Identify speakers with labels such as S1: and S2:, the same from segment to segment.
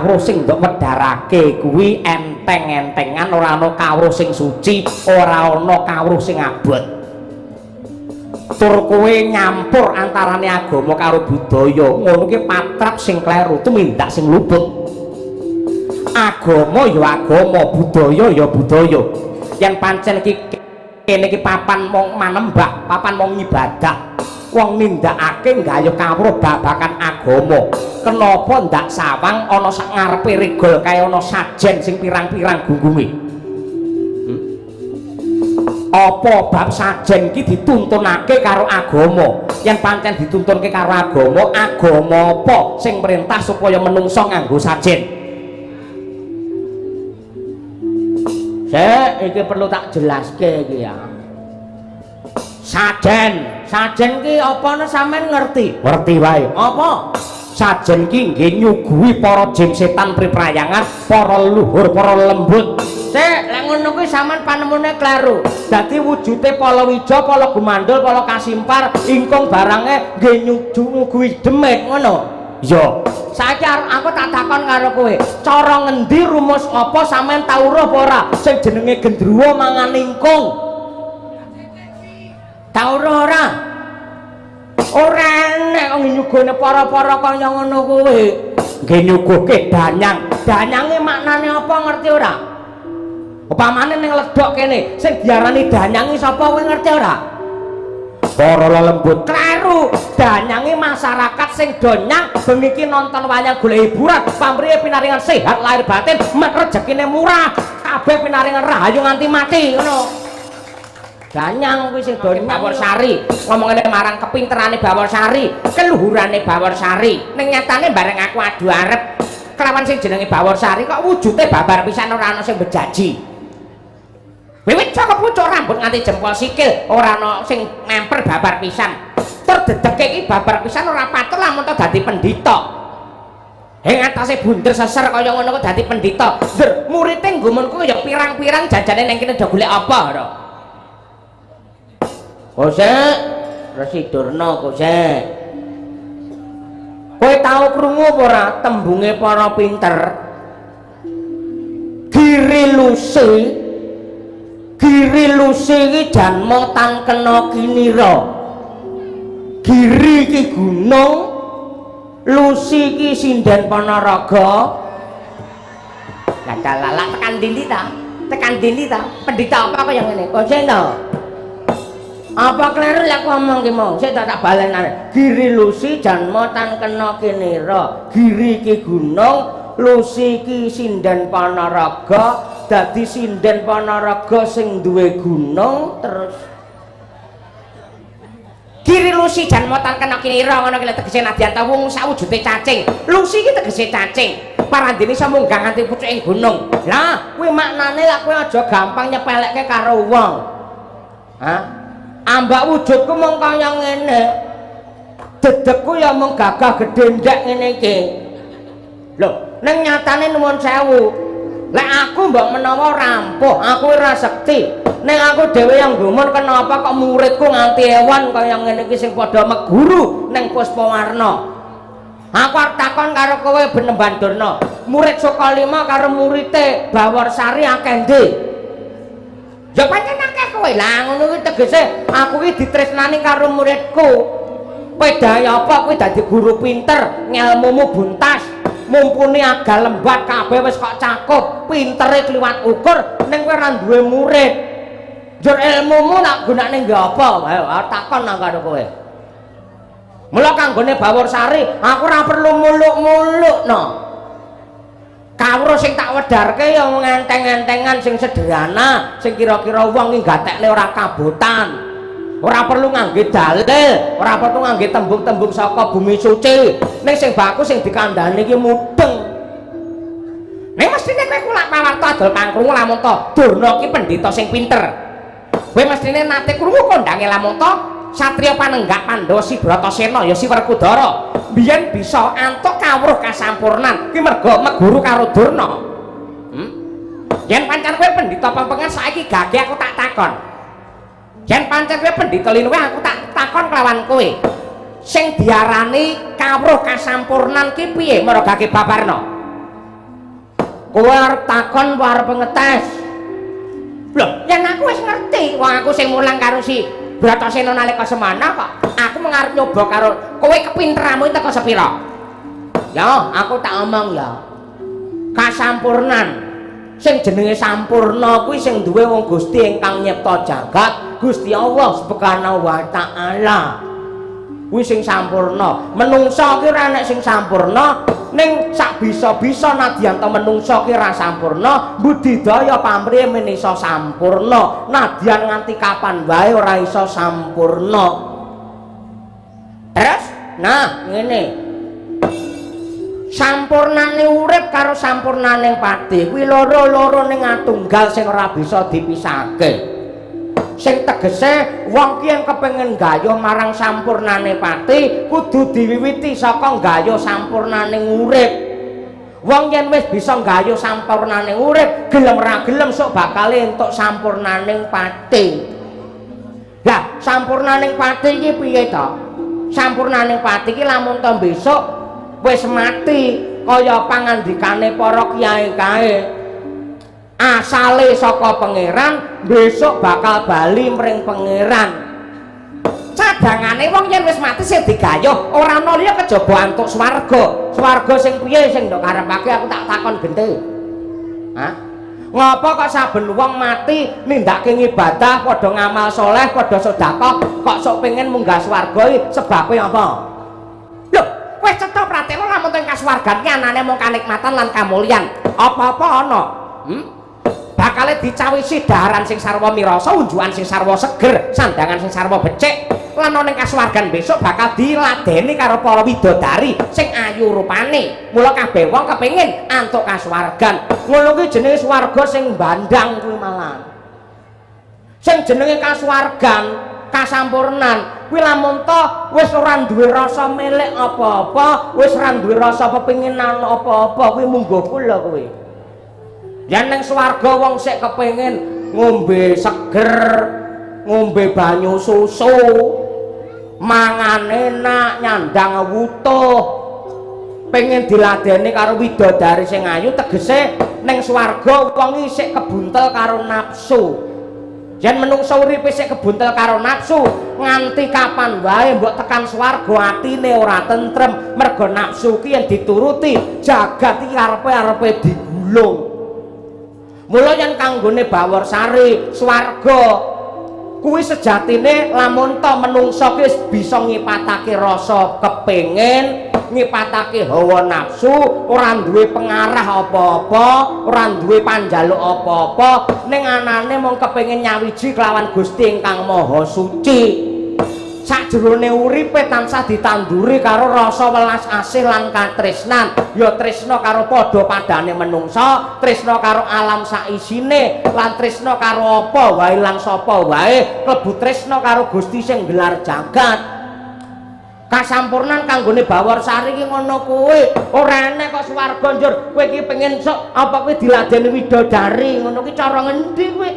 S1: kawruh sing ndok wedharake kuwi enteng-entengan, ora ana kawruh sing suci, ora ana kawruh sing abot. Tur kowe nyampur antarane agama karo budaya, ngono ki patrap sing kleru, tumindak sing luput. Agama ya agama, budaya ya budaya. Yen pancen iki kene iki papan mong manembah, papan mong ibadah. Wong nindakake nggayuh kawruh babagan agama. Kenapa ndak sawang ana sak ngarepe regol kaya ana sajen sing pirang-pirang gunggunge? Apa bab sajen iki dituntunake karo agama? Yen pancen dituntunke karo agama, agama apa sing perintah supaya menungso nganggo sajen? Iki perlu tak jelaske iki ya. Sajen ki apa sampean ngerti? Ngerti wae. Apa? Sajen ki nggih nyuguhi para jin setan priprayangan, para leluhur, para lembut. Sik, lek ngono kuwi sampean panemune kleru. Dadi wujude palawija, pala gumandul, pala kasimpar, ingkung barange nggih nyuguhi demit ngono. Ya, saiki aku tak takon karo kowe, cara ngendi rumus apa sampean tau roh apa ora sing jenenge gendruwo mangan ingkung? Tau roh ora? Ora enek kok nyugone para-para kaya ngono kuwi. Nggih nyuguhke danyang. Danyange maknane apa ngerti ora? Upamane ning ledok kene sing diarani danyange sapa kowe ngerti ora? Para lelembut kleru. Danyange masyarakat sing donyang bengi iki nonton wayang golek hiburan, pamrih pinaringan sehat lahir batin, mek rezekine murah, kabeh pinaringan rahayu nganti mati ngono. Danyang kuwi sing donyang Bawor Sari, ngomongane marang kepinterane Bawor Sari, keluhurane Bawor Sari. Ning nyatane bareng aku adu arep kelawan sing jenenge Bawor Sari kok wujude babar pisan ora ana sing bejaji. Wiwit saka pucuk rambut nganti jempol sikil ora ana sing ngemper babar pisan. Tur dedeke iki babar pisan ora patut lamun to dadi pendhita. Ing atase bunder seser kaya ngono kok dadi pendhita. Ndur murite nggumunku ya pirang-pirang jajane ning kene do golek apa ora. Kosek Resi Durna kosek. Kowe tau krungu apa ora tembunge para pinter? Giri lusi iki janma tan kena kinira. Giri iki gunung, lusi iki sinden panaraga. Lah dalalak tekan ndi ta? Tekan ndi ta? Pendhita apa kaya ngene? Kosek to. Apa kleru lek ngomong ki mau sik tak balenane. Giri lusi janma tan kena kinira. Giri iki gunung, lusi iki sinden panaraga. Dadi sinden panaraga sing duwe gunung terus Giri lusi janma tan kena kinira ngono ki tegese nadyan ta wong sawujude cacing. Lusi iki tegese cacing. Parandene iso munggah nganti pucuking gunung. Lah kuwi maknane lek kowe aja gampang nyepelekke karo wong. Hah? Ambak wujudku mung kaya ngene. Dedekku ya mung gagah gedhe ndek ngene iki. Lho, ning nyatane nuwun sewu. Lek aku mbok menawa rampuh, aku ora sekti. Ning aku dhewe yang gumun kenapa kok muridku nganti ewan kaya ngene iki sing padha meguru ning Puspawarna. Aku arep takon karo kowe Benemban Durna. Murid Sukalima karo murite Bawor Sari akeh ndi? Ya pancen akeh kowe. Lah ngono kuwi tegese aku iki ditresnani karo muridku. Kowe daya apa kowe dadi guru pinter, ngelmumu buntas, mumpuni agal lembat kabeh wis kok cakup, pintere kliwat ukur ning kowe ora duwe murid. Njur ilmumu nak gunane nggo apa? Ayo takon nang karo kowe. Mula kanggone Bawor Sari, aku ora perlu muluk-mulukno. Kawruh sing tak wedharke ya ngenteng-entengan sing sederhana, sing kira-kira wong iki gatekne ora kabotan. Ora perlu ngangge dalil, ora perlu ngangge tembung-tembung saka bumi suci. Ning sing baku sing dikandhani iki mudeng. Ning mestine kowe kulak pawarta adol pangkrungu lamun to Durna iki pendhita sing pinter. Kowe mestine nate krungu kondange lamun to Satriya Panenggak Pandhawa Si Bratasena ya Si Werkudara biyen bisa antuk kawruh kasampurnan ki merga meguru karo Durna. Yen pancen kowe pendhita pempengan saiki gage aku tak takon. Yen pancen kowe pendhita linuwe aku tak takon kelawan kowe. Sing diarani kawruh kasampurnan ki piye merga gage babarna? Kowe arep takon apa arep ngetes? Lho, yen aku wis ngerti, wong aku sing mulang karo si Bratasena nalika semana kok. Aku mengarep nyoba karo kowe kepinteranmu teko sepira? Ya, aku tak omong ya. Kasampurnan. Sing jenenge sampurna kuwi sing duwe wong Gusti ingkang nyipta jagat, Gusti Allah Subhanahu wa taala. Kuwi sing sampurna. Menungsa ki ora nek sing sampurna, ning sak bisa-bisa nadyan to menungsa ki ora sampurna, budidaya pamrih men iso sampurna. Nadyan nganti kapan wae ora iso sampurna. Terus, nah ngene. Sampurnane urip karo sampurnane pati kuwi loro-loro ning atunggal sing ora bisa dipisahke. Sing tegese wong ki yen kepengin gayuh marang sampurnane pati kudu diwiwiti saka gayuh sampurnane urip. Wong yen wis bisa gayuh sampurnane urip, gelem ra gelem sok bakal entuk sampurnane pati. Lah, sampurnane pati iki piye to? Sampurnane pati iki lamun to besok wis mati kaya pangandikane para kiai kae. Asale saka pangeran, besok bakal bali mring pangeran. Cadangane wong yen wis mati sing digayuh ora ana liya kejaba antuk swarga. Swarga sing piye sing ndok karepake aku tak takon gente. Hah? Ngapa kok saben wong mati nindakake ibadah, padha ngamal soleh, padha sedekah, kok sok pengen munggah swarga iki sebabe apa? Lho, wis cetha pratela lamun teng kasuwargan ki anane mung kanikmatan lan kamulyan. Apa-apa ana. Bakale dicawisi daharan sing sarwa mirasa, unjukan sing sarwa seger, sandangan sing sarwa becik. Lan ning kasuwargan besok bakal diladeni karo para widodari sing ayu rupane. Mula kabeh wong kepengin antuk kasuwargan. Ngono kuwi jenenge swarga sing bandang kuwi malah. Sing jenenge kasuwargan, kasampurnan kuwi lamun to wis ora duwe rasa milik apa-apa, wis ora duwe rasa pepinginan apa-apa, kuwi munggo kula kuwi. Yen ning swarga wong sik kepengin ngombe seger, ngombe banyu susu, mangan enak, nyandang wutuh, pengen diladeni karo widodari sing ayu, tegese ning swarga wong isih kebuntel karo nafsu. Yen menungsa uripe sik kebuntel karo nafsu, nganti kapan wae mbok tekan swarga atine ora tentrem, mergo nafsu ki yen dituruti jagat iki arepe-arepe digulung. Mula yen kanggone Bawor Sari swarga kuwi sejatine lamun to menungsa ki bisa ngipatake rasa kepengin, ngipatake hawa nafsu, ora duwe pengarah apa-apa, ora duwe panjaluk apa-apa, ning anane mung kepengin nyawiji kelawan Gusti ingkang Maha Suci. Sajrone uripe tansah ditanduri karo rasa welas asih lan katresnan. Ya tresna karo padha padane menungsa, tresna karo alam saisine, lan tresna karo apa wae lan sapa wae, klebu tresna karo Gusti sing gelar jagat. Kasampurnan kanggone Bawor Sari ki ngono kuwi. Ora enek kok swarga njur kowe iki pengen sok apa kuwi diladeni widodari, ngono ki cara ngendi kuwi?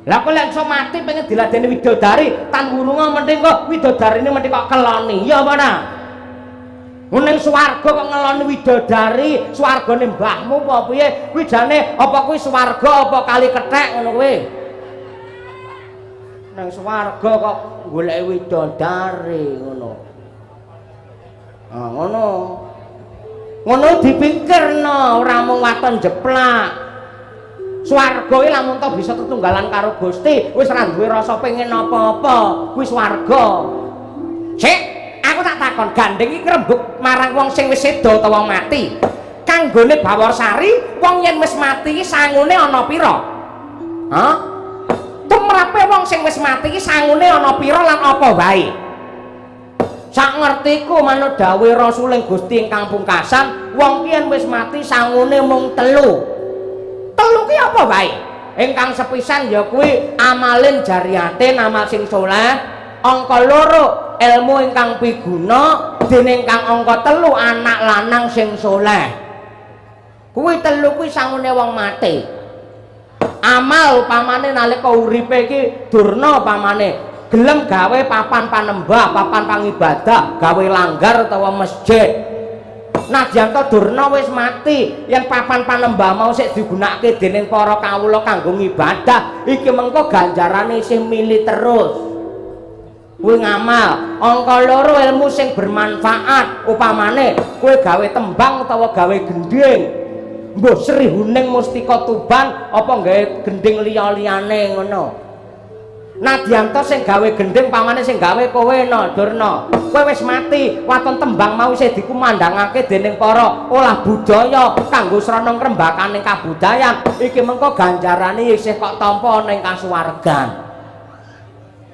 S1: Lah kok lek iso mati pengen diladeni widodari, tan wulunga mending kok widodarine mending kok keloni. Ya apa nah? Ning swarga kok ngeloni widodari, swargane mbahmu apa piye? Kuwi jane apa kuwi swarga apa kali kethek ngono kuwi? Nang swarga kok golek widodari ngono. Ah ngono. Ngono dipikirno, ora mung waton jeplak. Swarga iki lamun to bisa tetunggalan karo Gusti, wis ora duwe rasa pengen apa-apa, kuwi swarga. Sik, aku tak takon, gandeng iki rembug marang wong sing wis seda utawa wong mati. Kanggone Bawor Sari, wong yen wis mati iki sangune ana pira? Hah? Tumrape wong sing wis mati iki sangune ana pira lan apa wae? Sak ngertiku manut dawuh Rasuling Gusti ingkang pungkasan, wong ki yen wis mati sangune mung telu. Telu ki apa wae? Ingkang sepisan ya kuwi amalin jariyatin, amal sing saleh, angka loro ilmu ingkang piguna, dene ingkang angka telu anak lanang sing saleh. Kuwi telu kuwi sangune wong mati. Amal upamane nalika uripe iki durna upamane gelem gawe papan panembah, papan pangibadah, gawe langgar utawa masjid. Nadyan to Durna wis mati, yen papan panembah mau sik digunakake dening para kawula kanggo ngibadah, iki mengko ganjarane isih mili terus. Kuwi ngamal, angka loro ilmu sing bermanfaat, upamane kowe gawe tembang utawa gawe gendhing. Mbah Sri Huning Mustika Tuban apa gawe gendhing liya-liyane ngono. Nadyanto sing gawe gendhing pamane sing gawe kowe no Durna. Kowe wis mati, waton tembang mau isih dikumandhangake dening para olah budaya kanggo srana ngrembakaning kabudayan. Iki mengko ganjarane isih kok tampa ning kasuwargan.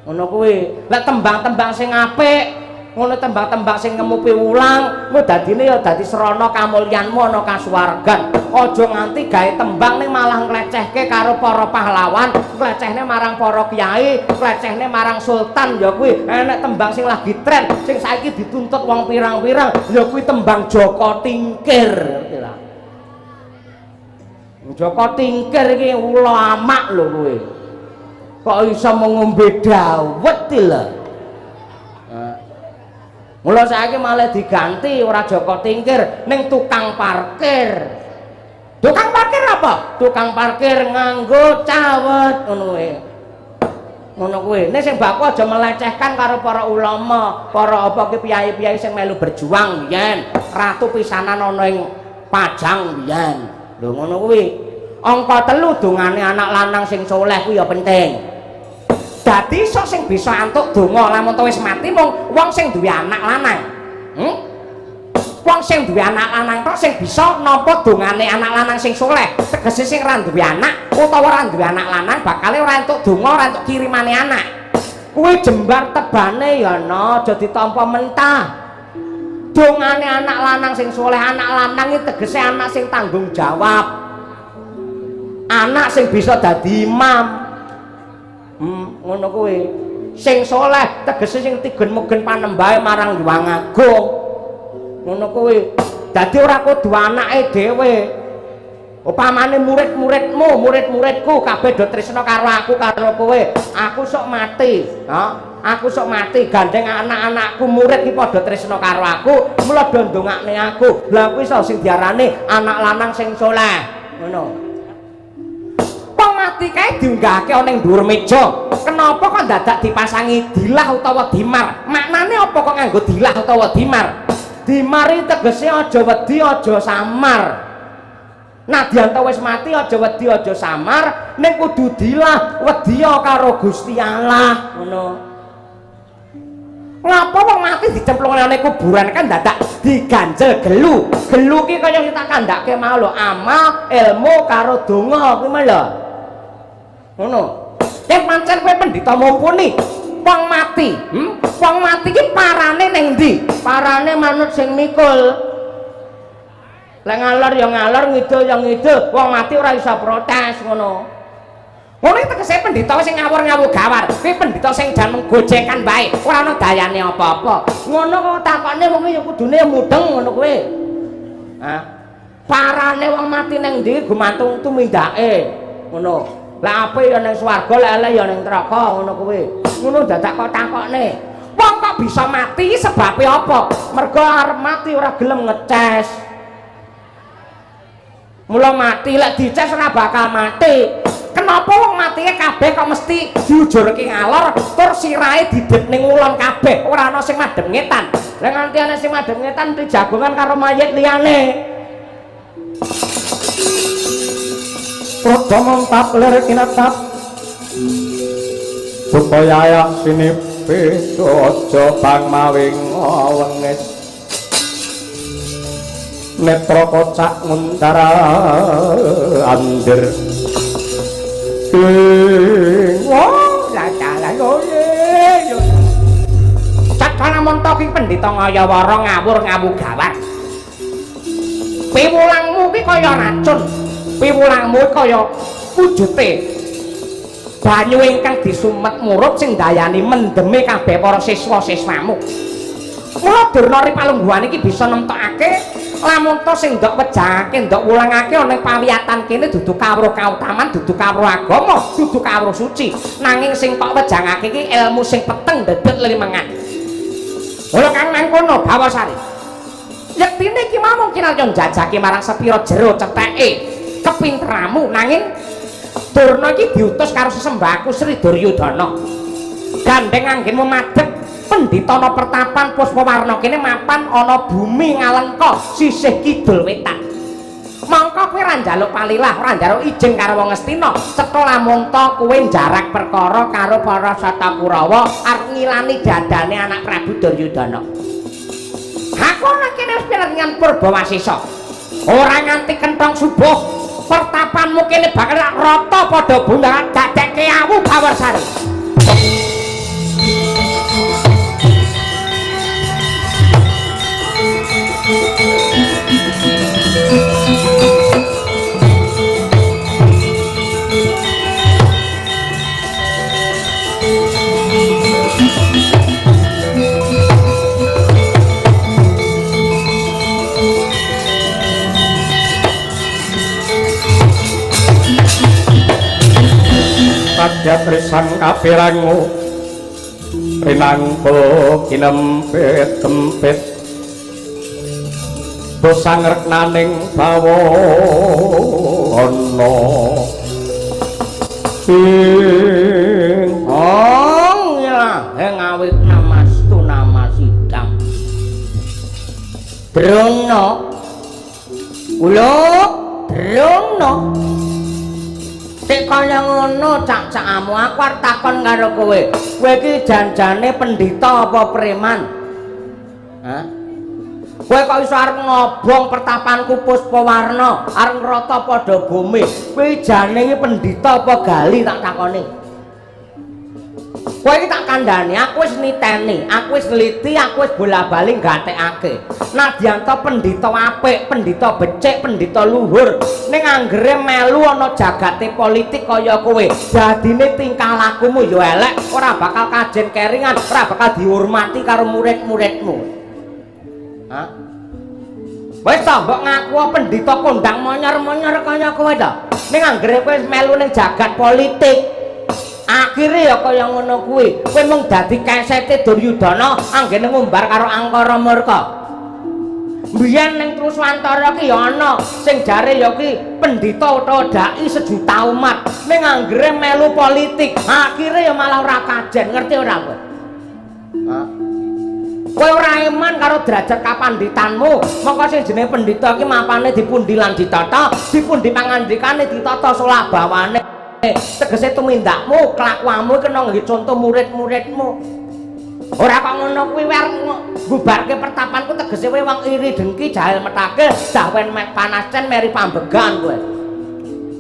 S1: Ngono kuwi. Lek tembang-tembang sing apik, ngono tembang-tembang sing ngemupi wulang, kuwi dadine ya dadi srana kamulyanmu ana kasuwargan. Aja nganti gawe tembang ning malah nglecehke karo para pahlawan, nglecehne marang para kiai, nglecehne marang sultan ya kuwi. Enek tembang sing lagi tren, sing saiki dituntut wong pirang-pirang, ya kuwi tembang Joko Tingkir, ngerti lah. Joko Tingkir iki ulama lho kuwi. Kok iso ngombe dawet lho. Mula saiki malah diganti ora Joko Tingkir ning tukang parkir. Tukang parkir apa? Tukang parkir nganggo cawet ngono kuwi. Ngono kuwi. Nek sing baku aja melecehkan karo para ulama, para apa ki piyai-piyai sing melu berjuang biyen. Ratu pisanan ana ing Pajang biyen. Lho ngono kuwi. Angka 3 dongane anak lanang sing soleh kuwi ya penting. Dadi sok sing bisa antuk donga lamun wis mati mung wong sing duwe anak lanang. Wong sing duwe anak lanang tok sing bisa nampa dongane anak lanang sing soleh. Tegese sing ra duwe anak utawa ra duwe anak lanang bakale ora entuk donga, ora entuk kirimane anak. Kuwi jembar tebane ya no, aja ditampa mentah. Dongane anak lanang sing soleh, anak lanang iki tegese anak sing tanggung jawab. Anak sing bisa dadi imam. Ngono kuwi. Sing soleh tegese sing tigen-mugen panembahe marang Hyang Agung. Ngono kuwi. Dadi ora kudu anake dhewe. Upamane murid-muridmu, murid-muridku kabeh do tresna karo aku karo kowe. Aku sok mati, ha? Aku sok mati gandeng anak-anakku murid iki padha tresna karo aku, mula do ndongakne aku. Lah kuwi iso sing diarani anak lanang sing soleh. Ngono. Wong mati kae diunggahake ana ning dhuwur meja. Kenapa kok dadak dipasangi dilah utawa dimar? Maknane apa kok nganggo dilah utawa dimar? Dimari tegese aja wedi aja samar. Nadyanto wis mati aja wedi aja samar, ning kudu dilah wedi karo Gusti Allah. Ngono. Ngapa wong mati dicemplungane ning kuburan kan dadak diganjel gelu. Gelu ki kaya kita kandhake mau lho, amal, ilmu karo donga kuwi mah lho. Ngono. Yen pancen kowe pendhita mumpuni, wong mati, wong mati ki parane ning ndi? Parane manut sing mikul. Lek ngalor ya ngalor, ngidul ya ngidul, wong mati ora iso protes ngono. Ngono iki tegese pendhita sing ngawur-ngawur gawar. Kuwi pendhita sing jan menggojekan bae, ora ana dayane apa-apa. Ngono kok takone wong ya kudune mudeng ngono kuwi. Hah? Parane wong mati ning ndi gumantung tumindake. Ngono. Lah ape ya ning swarga, lek elek ya ning neraka ngono kuwi. Ngono dadak kok takokne. Wong kok bisa mati sebabe apa? Mergo arep mati ora gelem ngeces. Mula mati lek dices ora bakal mati. Kenapa wong matine kabeh kok mesti diujurke ngalor tur sirahe didit ning ulon kabeh, ora ana sing madhep ngetan. Lah nganti ana sing madhep ngetan dijagongan karo mayit liyane. Rodo mantap lir kinatap supaya ayak sinipe aja bang mawing wengis netra kocak nguntara andir wah ladalan oye cakana montok iki pendhita ngayawara ngawur-ngawur gawar piwulangmu ki kaya racun. Piwulangmu kaya wujute banyu ingkang disumet murup sing dayani mendeme kabeh para siswa-siswamu. Mula Durna Ripalungguhan iki bisa nemtokake lamun to sing ndok wejake ndok wulangake ana ing pawiyatan kene dudu kawruh kautaman, dudu kawruh agama, dudu kawruh suci. Nanging sing tok wejangake iki ilmu sing peteng dedet limengan. Mula kang mangkono Bawasari. yektine iki mau mungkin aja njajake marang sepira jero cetheke kepinteramu nanging Durna iki diutus karo sesembahaku Sri Duryudana gandeng anggenmu madhep pendhitana pertapan Puspawarna kene mapan ana bumi Ngalengka sisih kidul wetan mangka kowe ra njaluk palilah ora njaluk ijing karo wong Astina cetha lamun ta kowe njarak perkara karo para Sata Kurawa arep ngilani dadane anak Prabu Duryudana aku ana kene wis pirengan Purbawasisa ora nganti kenthong subuh pertapanmu kene bakal rata padha bundaran dadekke awu Bawarsari Padha tresang kapirangu rinangkul kinempit-tempit dosang reknaning bawana sing ya ngawit namastu namasidam Drona kula Drona Tek kaya ngono cak-cakamu aku arep takon karo kowe. Kowe iki janjane pendhita apa preman? Hah? Kowe kok iso arep ngobong pertapanku Puspawarna, arep ngrata padha bumi. Kowe jane iki pendhita apa gali tak takoni. Kowe iki tak kandhani, aku wis niteni, aku wis nliti, aku wis bola-bali gatekake. Nadyan ta pendhita apik, pendhita becik, pendhita luhur, ning anggere melu ana jagate politik kaya kowe, dadine tingkah lakumu ya elek, ora bakal kajen keringan, ora bakal dihormati karo murid-muridmu. Hah? Wis ta mbok ngaku pendhita kondang monyor-monyor kaya kowe ta. Ning anggere kowe melu ning jagat politik. Akhire ya kaya ngono kuwi. Kowe mung dadi kesete Duryudana anggene ngumbar karo Angkara Murka. Mbiyen ning Truswantara ki ya ana sing jare ya ki pendhita utawa dai sejuta umat. Ning anggere melu politik, akhire ya malah ora kajen, ngerti ora kowe? Hah? Kowe ora iman karo derajat kapandhitanmu. Mongko sing jenenge pendhita ki mapane dipundi lan ditata, dipundi pangandikane ditata solabawane. Tegese tumindakmu, kelakuanmu kena nggih contoh murid-muridmu. Ora kok ngono kuwi arep bubarke pertapanku tegese kowe wong iri dengki jahil metake, dawen panascen meri pambegan kowe.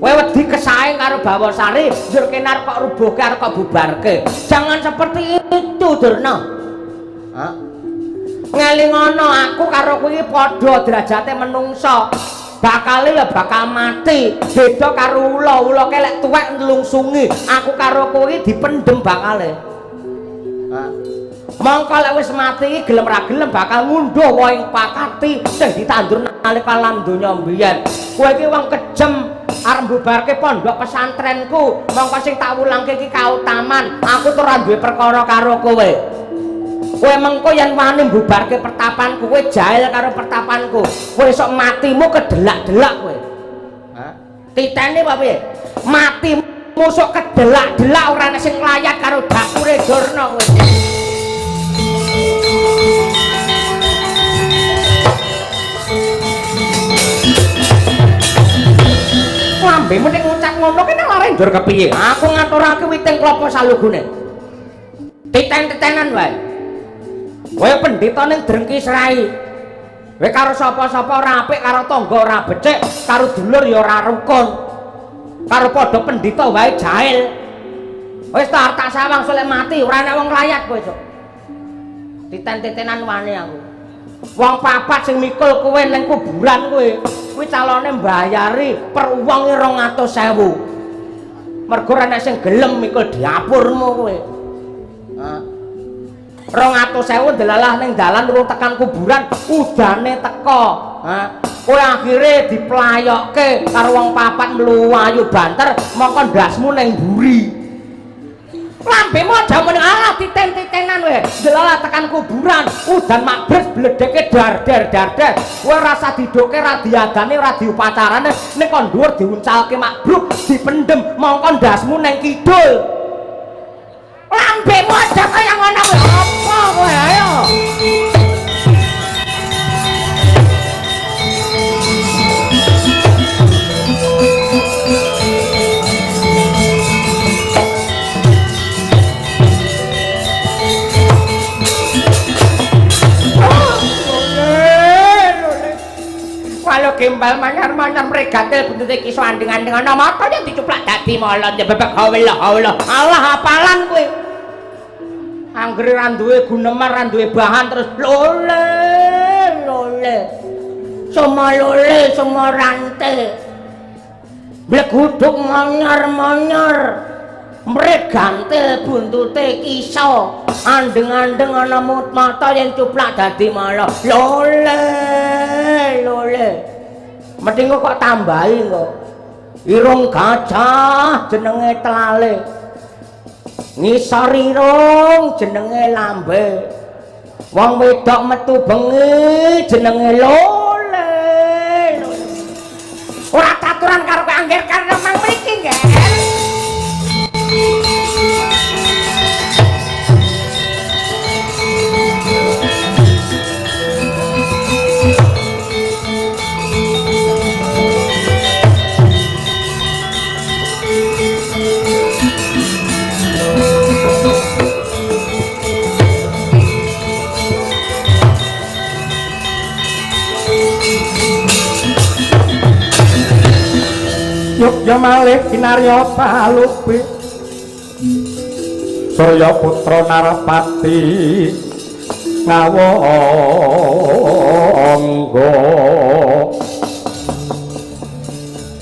S1: Kowe wedi kesaing karo Bawasari, njur kene arep kok rubuhke arep kok bubarke. Jangan seperti itu, Durna. Hah? Ngelingono aku karo kowe padha derajate menungsa. Bakale ya bakal mati beda karo ula kelek tuwek nlungsungi aku karo kowe dipendhem bakale. Mongko lek wis mati gelem ra gelem bakal ngunduh wae pakati sing ditandur nalika alam donya mbiyen. Kowe iki wong kejem arep mbubarke pondok pesantrenku, mongko sing tak wulangke iki kautaman. Aku tuh ora duwe perkara karo kowe. Kowe mengko yen wani mbubarke pertapanku, kowe jahil karo pertapanku. Kowe sok matimu kedelak-delak kowe. Hah? Titene apa piye? Matimu sok kedelak-delak ora ana sing nglayat karo dakure Durna kowe. Lambemu ning ngucap ngono kene lare njur kepiye? Aku ngaturake witing klapa salugune. Titen-titenan wae. Kowe pendhita ning Drengki Serai. Kowe karo sapa-sapa ora apik, karo tangga ora becik, karo dulur ya ora rukun. Karo padha pendhita wae jahil. Wis tak sawang solek mati, ora ana wong layat kowe sok. Titen-titenan wani aku. Wong papat sing mikul kowe ning kuburan kowe, kuwi calone mbayari per wong 200.000. Mergo ana sing gelem mikul diapurmu kowe. Hah? 200.000 delalah ning dalan urung tekan kuburan udane teko. Hah? Kowe akhire diplayokke karo wong papat mluwayu banter mongko ndasmu ning mburi. lambemu aja muni alah titen-titenan kowe delala tekan kuburan udan magres bledeke dar kowe rasa didoke ra diadane ora diupacarane ning kon dhuwur diuncalke makbruk dipendem mongko ndasmu nang kidul lambemu aja kaya ngono kowe apa kowe ayo kalau gimbal manyar-manyar mregatil buntute ki andeng-andeng ana mata yen dicuplak dadi molon ya bebek Allah hafalan kowe anggere ra duwe guneman ra duwe bahan terus lole semua lole semua rante bleguduk manyar-manyar mregatil buntute kiso andeng-andeng ana mata yen cuplak dadi molon lole mending kok tambahi kok irung gajah jenenge telale ngisor irung jenenge lambe wong wedok metu bengi jenenge lole ora taturan karo angger karena mang mriki nggih
S2: Yogya malih kinarya palupi Surya putra Narpati ngawangga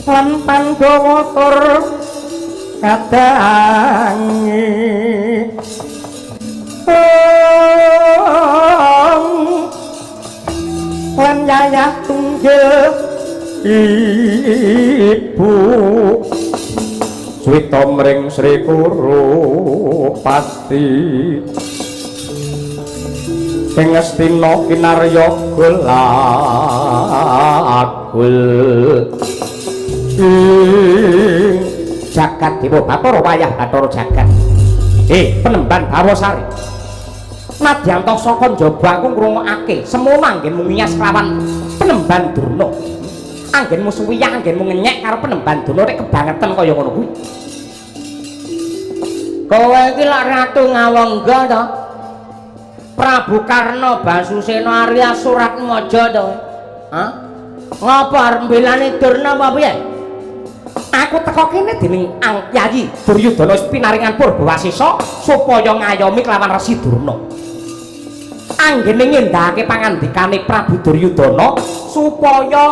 S2: lan Pandhawa tur kadangi lan Yayah Tunggil Ibu Swita mring Sri Kurupati ing Ngastina kinarya golagul
S1: jagat dewa Bathara wayah Bathara jagat Penemban Bawasari nadyan saka njaba aku ngrungokake semono anggenmu miyas kelawan Penemban Durna anggenmu suwiyah anggenmu ngenyek karo Penemban Durna rek kebangetan kaya ngono kuwi kowe iki lak ratu ngawangga to Prabu Karna Basusena Arya surat maja to ngapa arep mbelani Durna apa piye aku teko kene dening Yayi Duryudana pinaringan Purbawasisa supaya ngayomi kelawan Resi Durna anggene ngendhake pangandikane Prabu Duryudana supaya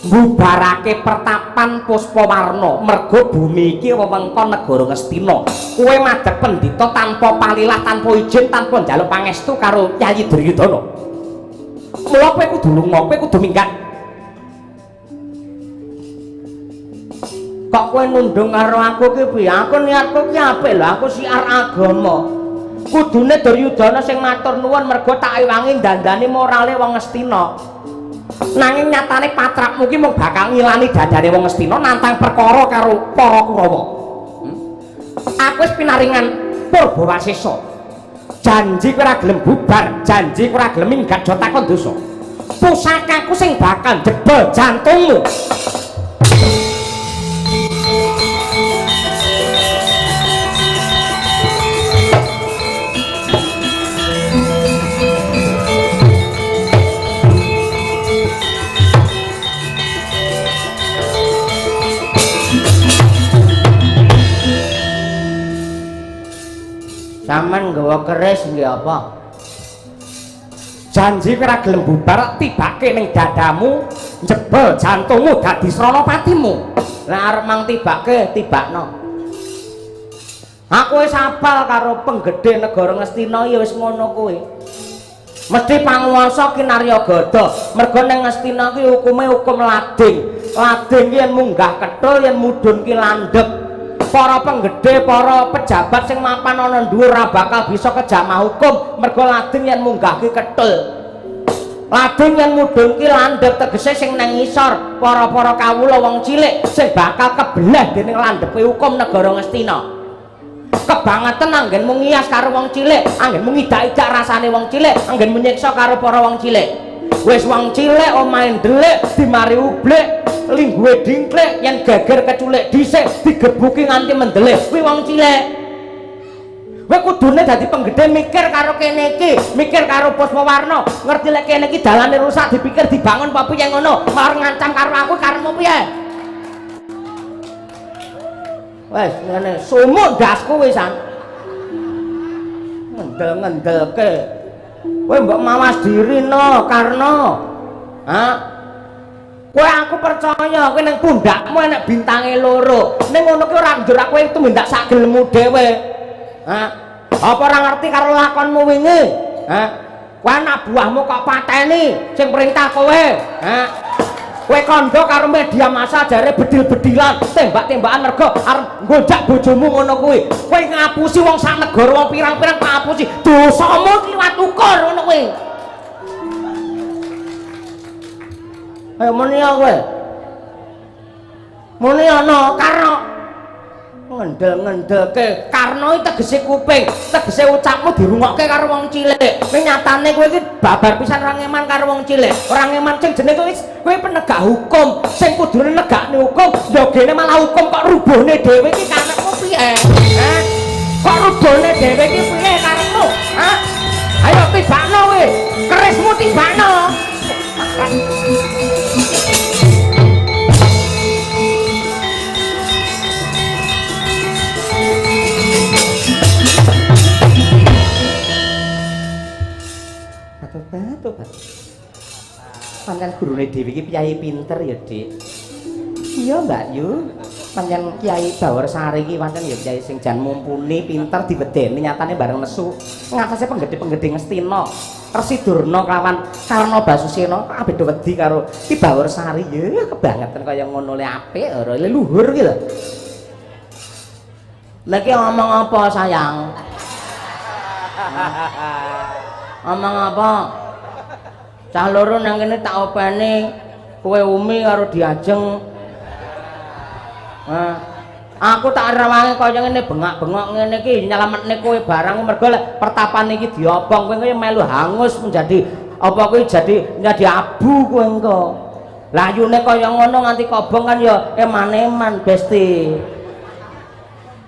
S1: mbubarake pertapan Puspawarna merga bumi iki wewengkon negara Ngastina kowe madhep pendhita tanpa palilah tanpa izin tanpa njaluk pangestu karo Yayi Duryudana mula kowe kudu lunga kowe kudu minggat kok kowe nundung karo aku ki piye aku niatku ki apik lho aku siar agama kudune Duryudana sing matur nuwun merga tak ewangi dandani morale wong Ngastina nanging nyatane patrapmu ki mung bakal ngilani dadane wong Ngastina nantang perkara karo para Kurawa aku wis pinaringan Purbawasisa janji kowe ora gelem bubar janji kowe ora gelem minggat aja takon dosa pusakaku sing bakal jebol jantungmu sampean nggawa keris nggih apa janji kowe ora gelem bubar tibake ning dadamu njebol jantungmu dadi sranapatimu nek arep mang tibake tibakno aku wis apal karo penggede negara Ngastina ya wis ngono kuwi mesti panguwasa kinarya gada merga ning Ngastina ki hukume hukum lading yen munggah kethul yen mudhun ki landhep para penggede, para pejabat sing mapan ana dhuwur ora bakal bisa kejamah hukum mergo ladeng yen munggahke ketul. Ladeng yen mudhunke landhep tegese sing nang ngisor para-para kawula wong cilik sing bakal kebelah dening landhepe hukum negara Ngastina. Kebangetan anggen ngias karo wong cilik, anggen ngidak-idak rasane wong cilik, anggen menyiksa karo para wong cilik. Wis wong cilik omahe ndelik dimari ublek, lingguhe dingklek yen geger keculik dhisik digebuki nganti mendelik. Kuwi wong cilik. Kowe kudune dadi penggede mikir karo kene iki, mikir karo Puspawarna, ngerti lek kene iki dalane rusak dipikir dibangun apa piye ngono, malah ngancam karo aku karepmu piye? Wes ngene, sumuk dasku wisan. Ngendel-ngendelke. Kowe mbok mawas diri no, Karno. Hah? Kowe aku percaya kowe ning pundakmu enek bintange loro. Ning ngono ki ora njur kowe tumindak sak gelemmu dhewe. Hah? Apa ora ngerti karo lakonmu wingi? Hah? Kowe anak buahmu kok pateni sing perintah kowe? Hah? Kowe kandha karo media massa jare bedil-bedilan, tembak-tembakan mergo arep ngonjak bojomu ngono kuwi. Kowe ngapusi wong sak negara wong pirang-pirang ngapusi. Dosamu liwat ukur ngono kuwi. Ayo muni kowe. Muni ana karo ngendel-ngendelke Karno iki tegese kuping, tegese ucapmu dirungokke karo wong cilik. Ning nyatane kowe iki babar pisan ora ngeman karo wong cilik. Ora ngeman sing jenenge kowe penegak hukum, sing kudune negakne hukum, ndogene malah hukum kok rubuhne dhewe iki karepmu piye? Hah? Kok rubuhne dhewe iki piye karepmu? Hah? Ayo tibakno kowe. Kerismu tibakno. Tobat. Pancen gurune dhewe iki piyayi pinter ya, Dik. Iya, Mbak Yu. Pancen Kiai Bawarsari iki pancen ya kiai sing jan mumpuni, pinter diwedeni nyatane bareng nesu ngatasé penggede-penggede Ngastina. Resi Durna kawan Karna Basusena kabeh do wedi karo Ki Bawarsari. Ya kebangetan kaya ngono le apik ora leluhur iki lho. Lah ki ngomong apa, sayang? Ngomong apa? Cah loro nang kene tak openi kowe Umi karo Diajeng. Aku tak rewangi kaya ngene bengak-bengok ngene iki nyelametne kowe barang mergo lek pertapan iki diobong kowe melu hangus menjadi apa kowe jadi abu kowe engko. Layune kaya ngono nganti kobong kan ya eman-eman Besti.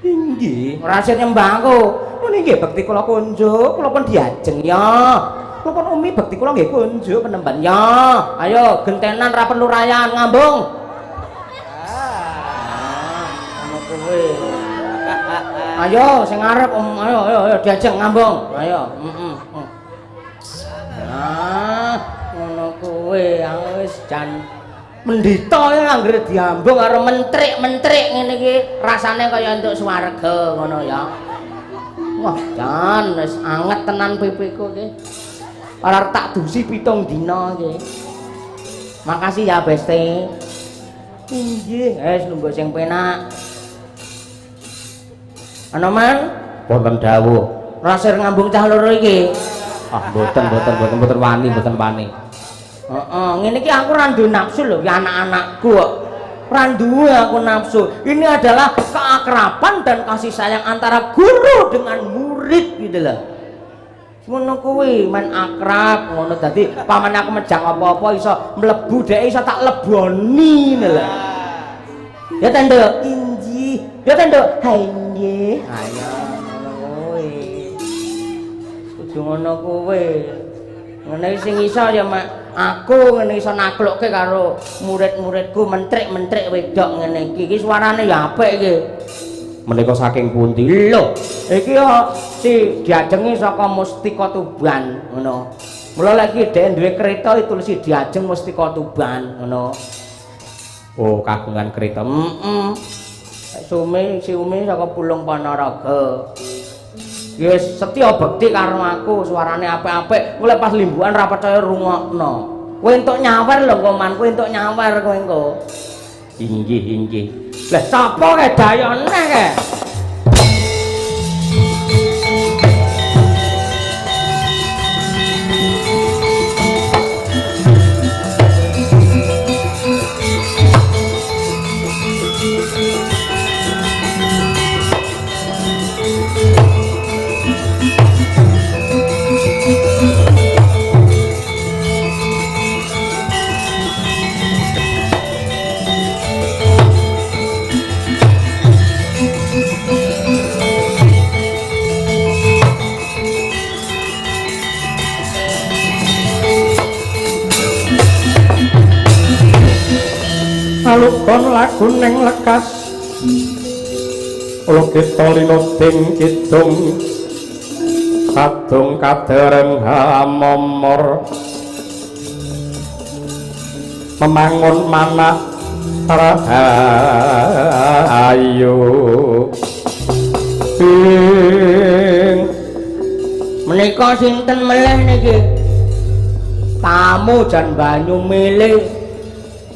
S1: Inggih, rasit nyembahku. Ngene nggih bekti kula kunjuk, kula pun Diajeng ya. Kula pun Umi bekti kula nggih kunjuk penemban ya. Ayo gentenan ra perlu rayan ngambung. Ngono kuwi. Ayo sing ngarep ayo Diajeng ngambung. Ayo, ngono kuwi wis jan mendhita ya anggere diambung karo mentrik-mentrik ngene iki rasane kaya entuk swarga ngono ya. Wah, jan wis anget tenan pipiku iki. Ora tak dusi 7 dina iki. Makasih ya, Besti. Inggih, wis lungguh sing penak. Ana man,
S2: Wonten dawuh.
S1: rasir ngambung cah loro iki.
S2: Ah, mboten wani.
S1: Ngene iki aku ora duwe nafsu lho, ya anak-anakku kok. Ora duwe aku nafsu. Ini adalah keakraban dan kasih sayang antara guru dengan murid gitu loh. Ngono kuwi men akrab ngono dadi paman aku mejang apa-apa iso mlebu dhek iso tak leboni ngono lho. Ya tendo inji, ya tendo hai nggih. Ayo ngono kuwi. Kudu ngono kuwi. Ngene sing iso ya mak aku ngene iso naklukke karo murid-muridku mentrik-mentrik wedok ngene iki. Iki suarane ya apik iki.
S2: Menika saking pundi?
S1: Lho, iki ya si Diajeng saka Mustika Tuban ngono. Mula lagi dhek duwe kereta itu si Diajeng Mustika Tuban ngono.
S2: Oh, kagungan kereta.
S1: Si Umi saka Pulung Panaraga. Ya setya bekti karo aku, suarane apik-apik. Mulai pas limbukan ra percaya rungokno. Kowe entuk nyawer lho engko man, kowe entuk nyawer kowe engko.
S2: Inggih.
S1: Lah sapa ke dayane ke?
S2: Alukon lagu neng lekas Lokita linoding kidung Kadung kadereng hamomor Memangun manah rahayu
S1: Menika sinten meleh niki? Tamu jan banyu milih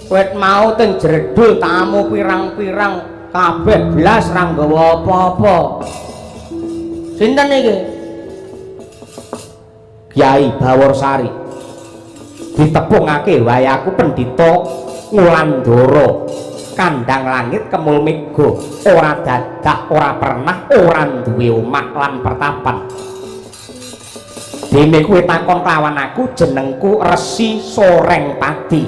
S1: wit mau teng jredul tamu pirang-pirang kabeh blas ra nggawa apa-apa. Sinten iki?
S2: Kyai Baworsari ditepungake wayaku pendhita Ngulandara kandhang langit kemul mega ora dadak ora pernah ora duwe omah lan pertapan. Dene kowe takon lawan aku jenengku Resi Soreng Pati.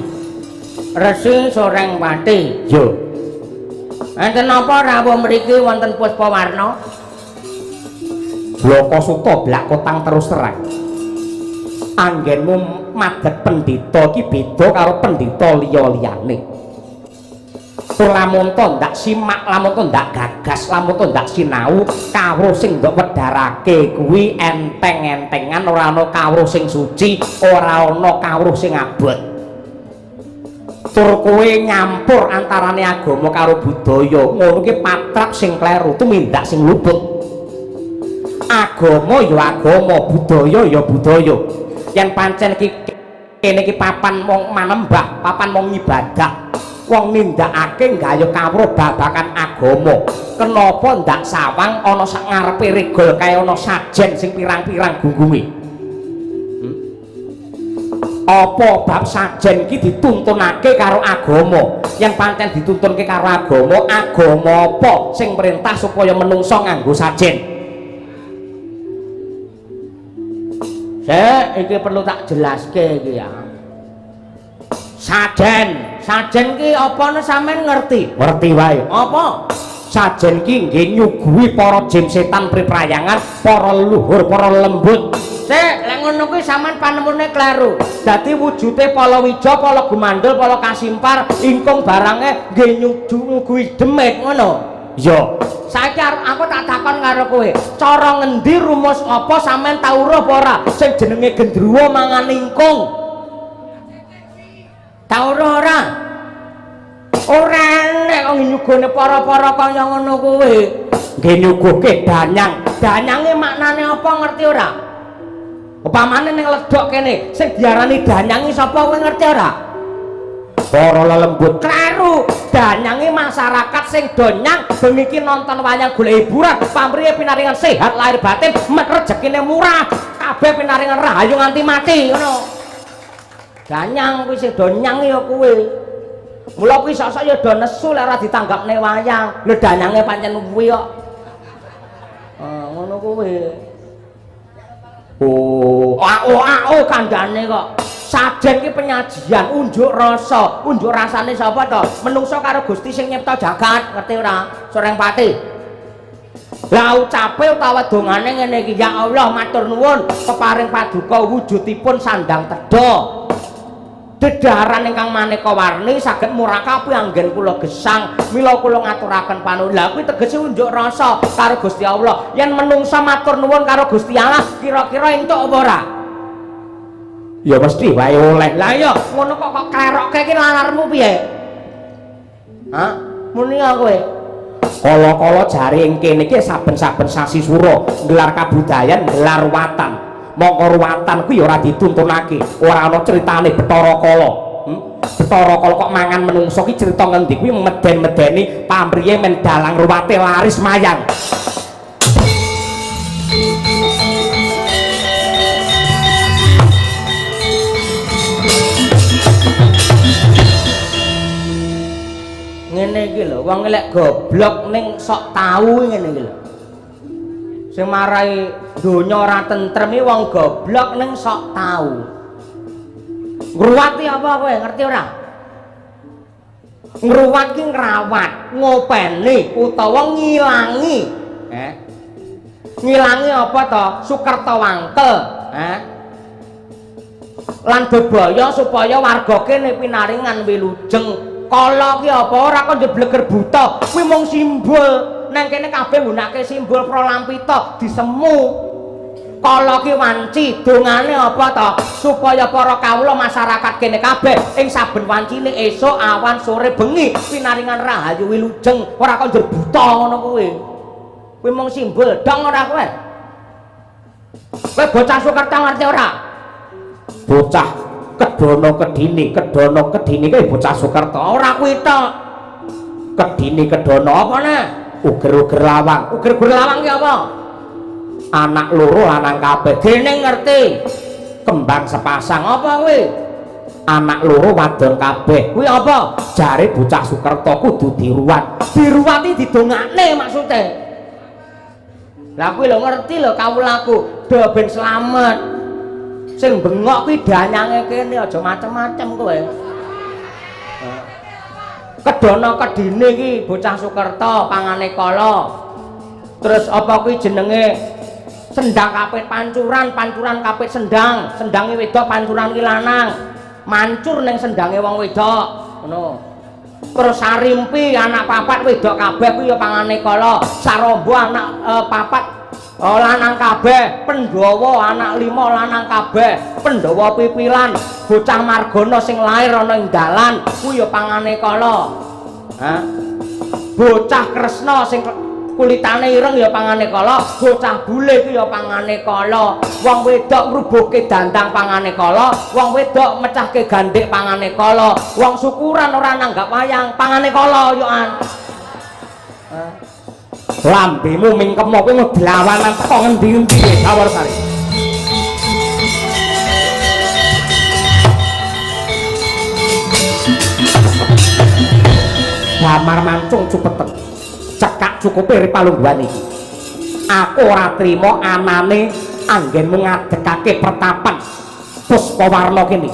S1: Resi Soreng Pati.
S2: Yo.
S1: Enten napa rawuh mriki wonten Puspawarna?
S2: Bloko Suta blak kotang terus terang. Anggenmu madhep pendhita iki beda karo pendhita liya-liyane. Lamun to ndak simak, lamun to ndak gagas, lamun to ndak sinau, kawruh sing ndok wedharake kuwi enteng-entengan, ora ana kawruh sing suci, ora ana kawruh sing abot. Tur kowe nyampur antarane agama karo budaya, ngono ki patrap sing kleru, tumindak sing luput. Agama ya agama, budaya ya budaya. Yen pancen iki kene iki papan wong manembah, papan wong ibadah. Wong nindakake gaya kawruh babakan agama. Kenapa ndak sawang ana sak ngarepe regol kaya ana sajen sing pirang-pirang gunggunge? Apa bab sajen iki dituntunake karo agama? Yen pancen dituntunke karo agama, agama apa sing perintah supaya menungso nganggo sajen?
S1: Iki perlu tak jelaske iki ya. Sajen ki apa sampean ngerti?
S2: Ngerti wae.
S1: Apa?
S2: Sajen ki nggih nyuguhi para jin setan priprayangan, para leluhur, para lembut.
S1: Lek ngono kuwi sampean panemune kleru. Dadi wujude palawija, pala gumandul, pala kasimpar, ingkung barange nggih nyuguhi demit ngono.
S2: Ya,
S1: saiki aku tak takon karo kowe, cara ngendi rumus apa sampean tau weruh apa ora sing jenenge gendruwo mangan ingkung? Tau weruh ora? Ora nek wong nyugone para-para kaya ngono kuwi.
S2: nggih nyuguhke danyang.
S1: Danyange maknane apa ngerti ora? Upamane ning ledok kene sing diarani danyangi sapa kowe ngerti ora?
S2: Para lelembut.
S1: Kleru. Danyangi masyarakat sing donyang bengi iki nonton wayang golek hiburan, pamrihe pinaringan sehat lahir batin, rezekine murah, kabeh pinaringan rahayu nganti mati ngono. Danyang kuwi sing donyang ya kuwi. Mula kuwi sok-sok ya do nesu lek ora ditanggapne wayang. Lho danyange pancen kuwi kok. Ngono kuwi. Oh, kandhane kok. Sajen ki penyajian, unjuk rasa. Unjuk rasane sapa to? Menungso karo Gusti sing nyipta jagat, ngerti ora? Soreng Pati. Lah ucape utawa dongane ngene iki, ya Allah matur nuwun peparing paduka wujudipun sandang tedha. Dedaran ingkang maneka warni saged murakapi anggen kula gesang, mila kula ngaturaken panuwun. Lah kuwi tegese unjuk rasa karo Gusti Allah. Yen menungsa matur nuwun karo Gusti Allah, kira-kira entuk apa ora?
S2: Ya mesti wae oleh.
S1: Lah ya, ngono kok klerokke iki lanarmu piye? Hah? Muni kowe.
S2: Kala-kala jare ing kene iki saben-saben sasi sura gelar kabudayan, gelar watan. Mongko ruwatan kuwi ora dituntunake, ora ana critane Bathara Kala. Betara kala kok mangan menungso ki crita ngendi kuwi meden-medeni pamriye men dalang ruwate laris mayang.
S1: Ngene iki lho, wong lek goblok ning sok tau ngene iki lho. Sing marai donya ora tentrem iki wong goblok ning sok tau. Ngruwati apa kowe ngerti ora? Ngruwat ki ngrawat, ngopeni utawa ngilangi. Ngilangi apa to? Sukerta wangkel, lan bebaya supaya warga kene pinaringan wilujeng. Kala ki apa ora kok njebleger buta, kuwi mung simbol. Nang kene kabeh nggunakake simbol pralampita disemu. Kala ki wanci, dongane apa to? Supaya para kawula masyarakat kene kabeh ing saben wancine esuk, awan, sore, bengi pinaringan rahayu wilujeng, ora kok njer buta ngono kuwi. Kuwi mung simbol, dong ora kowe? Kowe bocah Sukerta ngerti ora?
S2: Bocah Kedono Kedini kuwi bocah Sukerta. Ora kuwi tok. Kedini Kedono apa neh? Uger-uger lawang.
S1: Uger-uger lawang ki apa?
S2: Anak loro lanang kabeh.
S1: Dene ngerti.
S2: Kembang sepasang
S1: Apa kuwi?
S2: anak loro wadon kabeh.
S1: Kuwi apa?
S2: Jare bocah Sukerta kudu diruwat.
S1: Diruwati didongakne maksude. Lah kuwi lho ngerti lho kawulaku, do ben slamet. Sing bengok kuwi danyange kene aja macem-macem kowe. Kedono Kedine iki bocah Sukerta pangane kala. Terus apa kuwi jenenge sendang kapit pancuran, pancuran kapit sendang, sendange wedok pancuran ki lanang. Mancur ning sendange wong wedok, ngono. Terus sarimpi anak papat wedok kabeh kuwi ya pangane kala. Sarombo anak papat lanang kabeh, Pandhawa anak 5 lanang kabeh, Pandhawa pipilan, bocah Margana sing lair ana ing dalan kuwi ya pangane kala. Bocah Kresna sing kulitane ireng ya pangane kala, bocah bule ku ya pangane kala. Wong wedok ngrubuhke dandang pangane kala, wong wedok mecahke gandhik pangane kala, wong syukuran ora nanggap wayang pangane kala yo an.
S2: Lambemu mingkemo kowe ngedlawanan teko ngendi-endi Sawarsari. Damar mancung cupeten. Cekak cukupe ripalungguhan iki. Aku ora trima anane anggenmu ngadekake pertapan Puspawarna kene.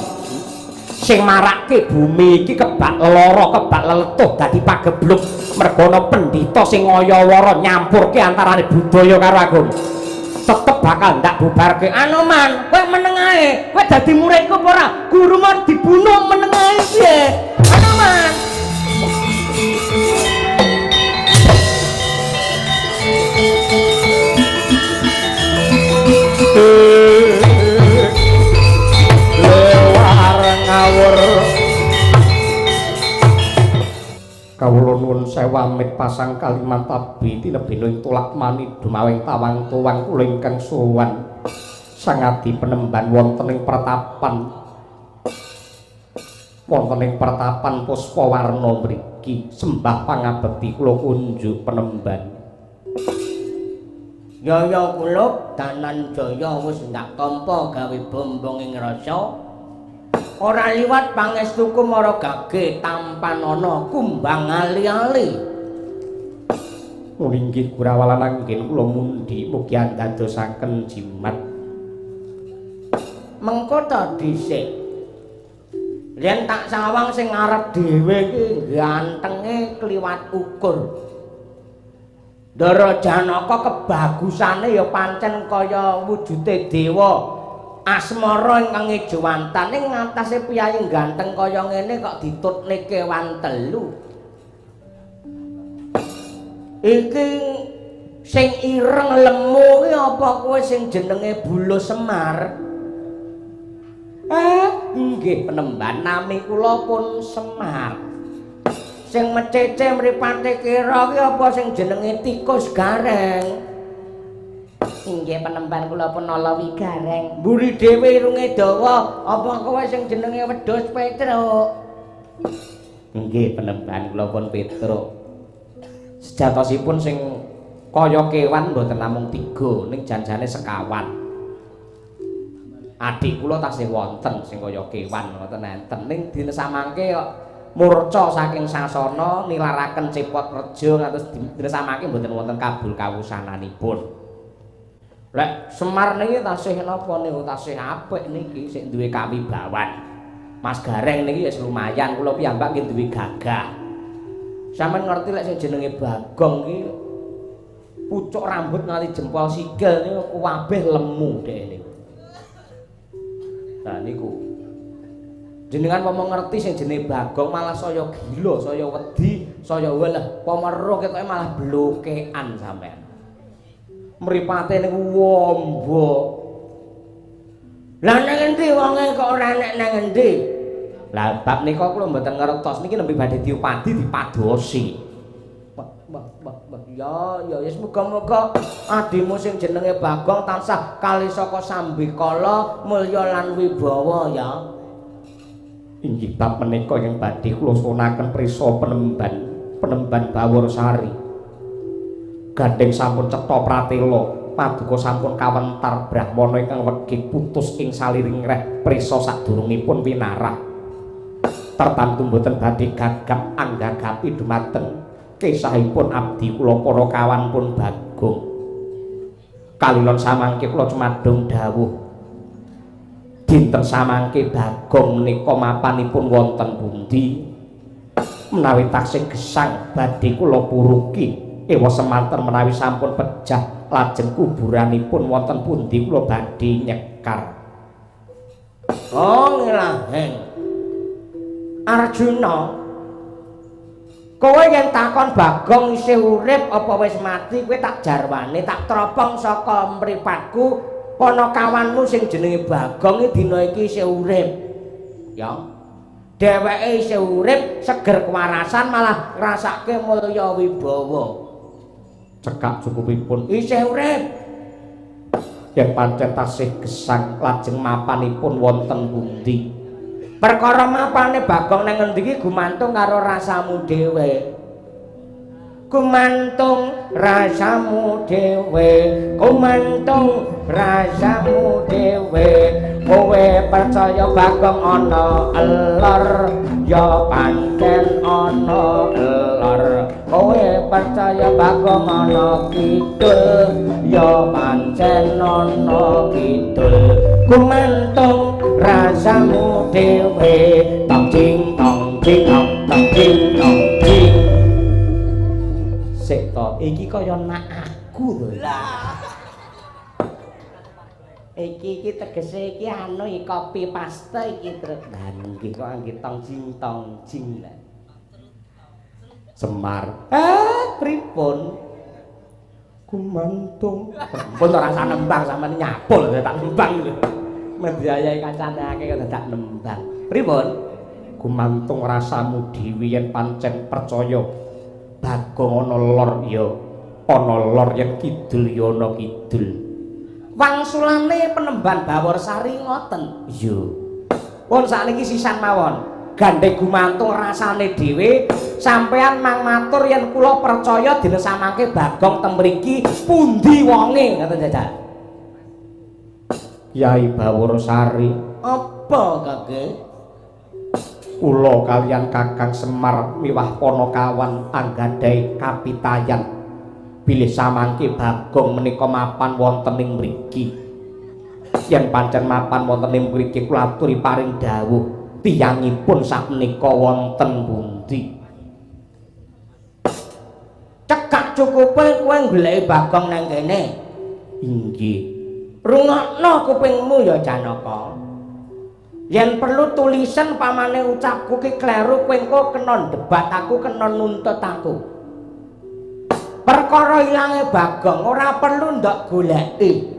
S2: Sing marake bumi iki kebak lara, kebak leletuh dadi pagebluk merga ana pendhita sing ngaya-wara nyampurke antarane budaya karo agama. Tetep bakal ndak bubarke.
S1: Anu man, kowe meneng ae. Kowe dadi muridku apa ora? Guru mau dibunuh meneng ae piye? Anu man.
S2: Lewar ngawur kawula nuwun sewu amit pasang kalimat tabi tinebena ing tulak mani dumawing tawang tuwang kula ingkang sowan sangadi penemban wonten ing pertapan Puspawarna mriki sembah pangabekti kula kunjuk penemban.
S1: Yaya kulup danan jaya wis ndak tampa gawe bombong ing rasa. Ora liwat pangestuku mara gage tampan ana kumbang ali-ali.
S2: Mulinggih Gurawalan anggen kula mundi mugi andadosaken jimat.
S1: Mengko ta dhisik. Yen tak sawang sing ngarep dhewe iki gantenge kliwat ukur. Ndara Janaka kebagusane ya pancen kaya wujude dewa asmara ingkang ejawantan ning ngatasé piyayi ganteng kaya ngene kok ditutne kewan telu. Iki sing ireng lemu ki apa kowe sing jenenge Bulu Semar? Inggih penemban nami kula pun Semar. Sing mecece mripate kira ki apa sing jenenge Tikus Gareng? Inggih penemban kula pun Nalawi Gareng. Mburi dhewe irunge dawa, apa kowe sing jenenge Wedhus Petruk?
S2: Nggih penemban kula pun Petruk. Sejatosipun sing kaya kewan mboten namung 3 ning janjane sekawan. Adik kula tasih wonten sing kaya kewan ngoten enten ning dinesamangke kok murca saking sasana nilaraken cepot reja ngantos dinesamangke mboten wonten kabul kawusananipun. Lek Semar niki tasih napa niku tasih apik niki sik duwe kawibawan. Mas Gareng niki wis lumayan kula piyambak nggih duwe gagah. Sampeyan ngerti lek sing jenenge Bagong iki pucuk rambut nganti jempol sikil niku kuwabeh lemu dhek niku. Nah niku. Jenengan pomong ngerti sing jenenge Bagong malah saya gila, saya wedi, saya welah pomeruh ketoke malah blokean sampean. Mripate niku wombo. Lah nang endi wonge kok ora nek nang endi? Lah bab nika kula mboten ngertos niki nembe badhe diupadi dipadosi. Ya wis muga-muga adimu sing jenenge Bagong tansah kali saka sambikala mulya lan wibawa ya. Inggih bab menika yang badhe kula sunaken prisa penemban Baworsari. Gandeng sampun cetha pratela paduka sampun kawentar Brahmana ingkang wegih putus ing saliring reh prisa sadurungipun winarah. Tertamtu mboten badhe gagap anggagapi dumateng kesahipun abdi kula para kawan pun Bagong. Kalilon samangke kula cumadung dawuh dinten samangke Bagong menika mapanipun wonten pundi menawi taksih gesang badhe kula puruki ewa semanten menawi sampun pejah lajeng kuburanipun wonten pundi kula badhe nyekar. Oh ngilaheng Arjuna, kowe yen takon Bagong isih urip apa wis mati, kowe tak jarwane, tak tropong saka mripatku panakawanmu sing jenenge Bagong iki dina iki isih urip. Ya. Dheweke isih urip, seger kewarasan malah ngrasake mulya wibawa. Cekak cukupipun isih urip. Yen pancen tasih gesang lajeng mapanipun wonten pundi? Perkara mapane Bagong nang ngendi iki gumantung karo rasamu dhewe. Gumantung rasamu dhewe, gumantung rasamu dhewe. Kowe percaya Bagong ana elor, ya pancen ana elor. Kowe percaya Bagong ana kidul, ya pancen ana kidul. Gumantung rasamu dhewe, tong jing tong jing tong jing tong jing. Sik to, iki kaya nak aku lho. Iki tegese iki anu kopi paste iki truk iki kok anggih tong jing lah. Semar. Pripun? Gumantung. Pun ora rasa nembang sampean nyapul tak nembang lho. Mendayai kancane akeh kok dadak nembang. Pripun? Gumantung rasamu dhewe yen pancen percaya Bagong ana lor ya ana lor yen kidul ya ana kidul. Wangsulane penemban Baworsari ngoten. Iya. Pun sakniki sisan mawon. Gandhe gumantung rasane dhewe sampean mang matur yen kula percaya dinesamake Bagong teng mriki pundi wonge ngoten jajal. Kyai Baworsari, apa kakek? Kula kalian Kakang Semar miwah Panakawan anggadhahi kapitayan bilih samangke Bagong menika mapan wonten ing mriki. Yen pancen mapan wonten ing mriki kula aturi paring dawuh tiyangipun sakmenika wonten pundi. Cekak cukupe kowe goleki Bagong nang kene. Inggih. Rungokno kupingmu ya Janaka. Yen perlu tulisan pamane ucapku ki kleru kowe engko kena debat aku, kena nuntut aku. Perkara ilange Bagong ora perlu ndok goleki.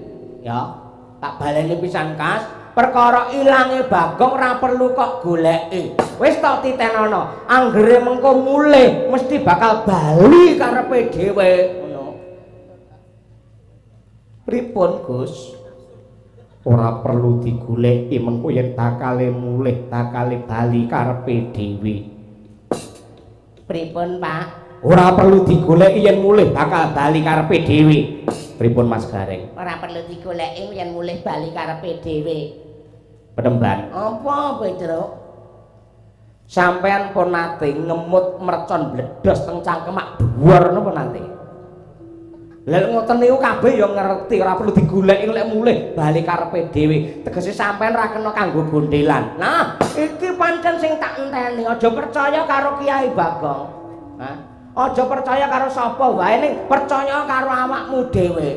S2: Ya, tak baleni pisan Kas. Perkara ilange Bagong ora perlu kok goleki. Wis tok titenono, anggere mengko mulih mesti bakal bali karepe dhewe ngono. Pripun, Gus? ora perlu digoleki mengko yen bakale mulih bakale bali karepe dhewe.
S1: Pripun, Pak?
S2: Ora perlu digoleki yen mulih bakal bali karepe dhewe. Pripun Mas Gareng?
S1: Ora perlu digoleki yen mulih bali karepe dhewe.
S2: Penemban.
S1: Apa, Pedro?
S2: Sampean pun nate ngemut mercon bledos teng cangkemak dhuwur napa nate? Lha ngoten niku kabeh ya ngerti ora perlu digoleki lek mulih bali karepe dhewe. Tegese sampean ra kena kanggo gondelan. Nah, iki pancen sing tak enteni, aja percaya karo Kiai Bagong. Hah? Aja percaya karo sapa wae ning percaya karo awakmu dhewe.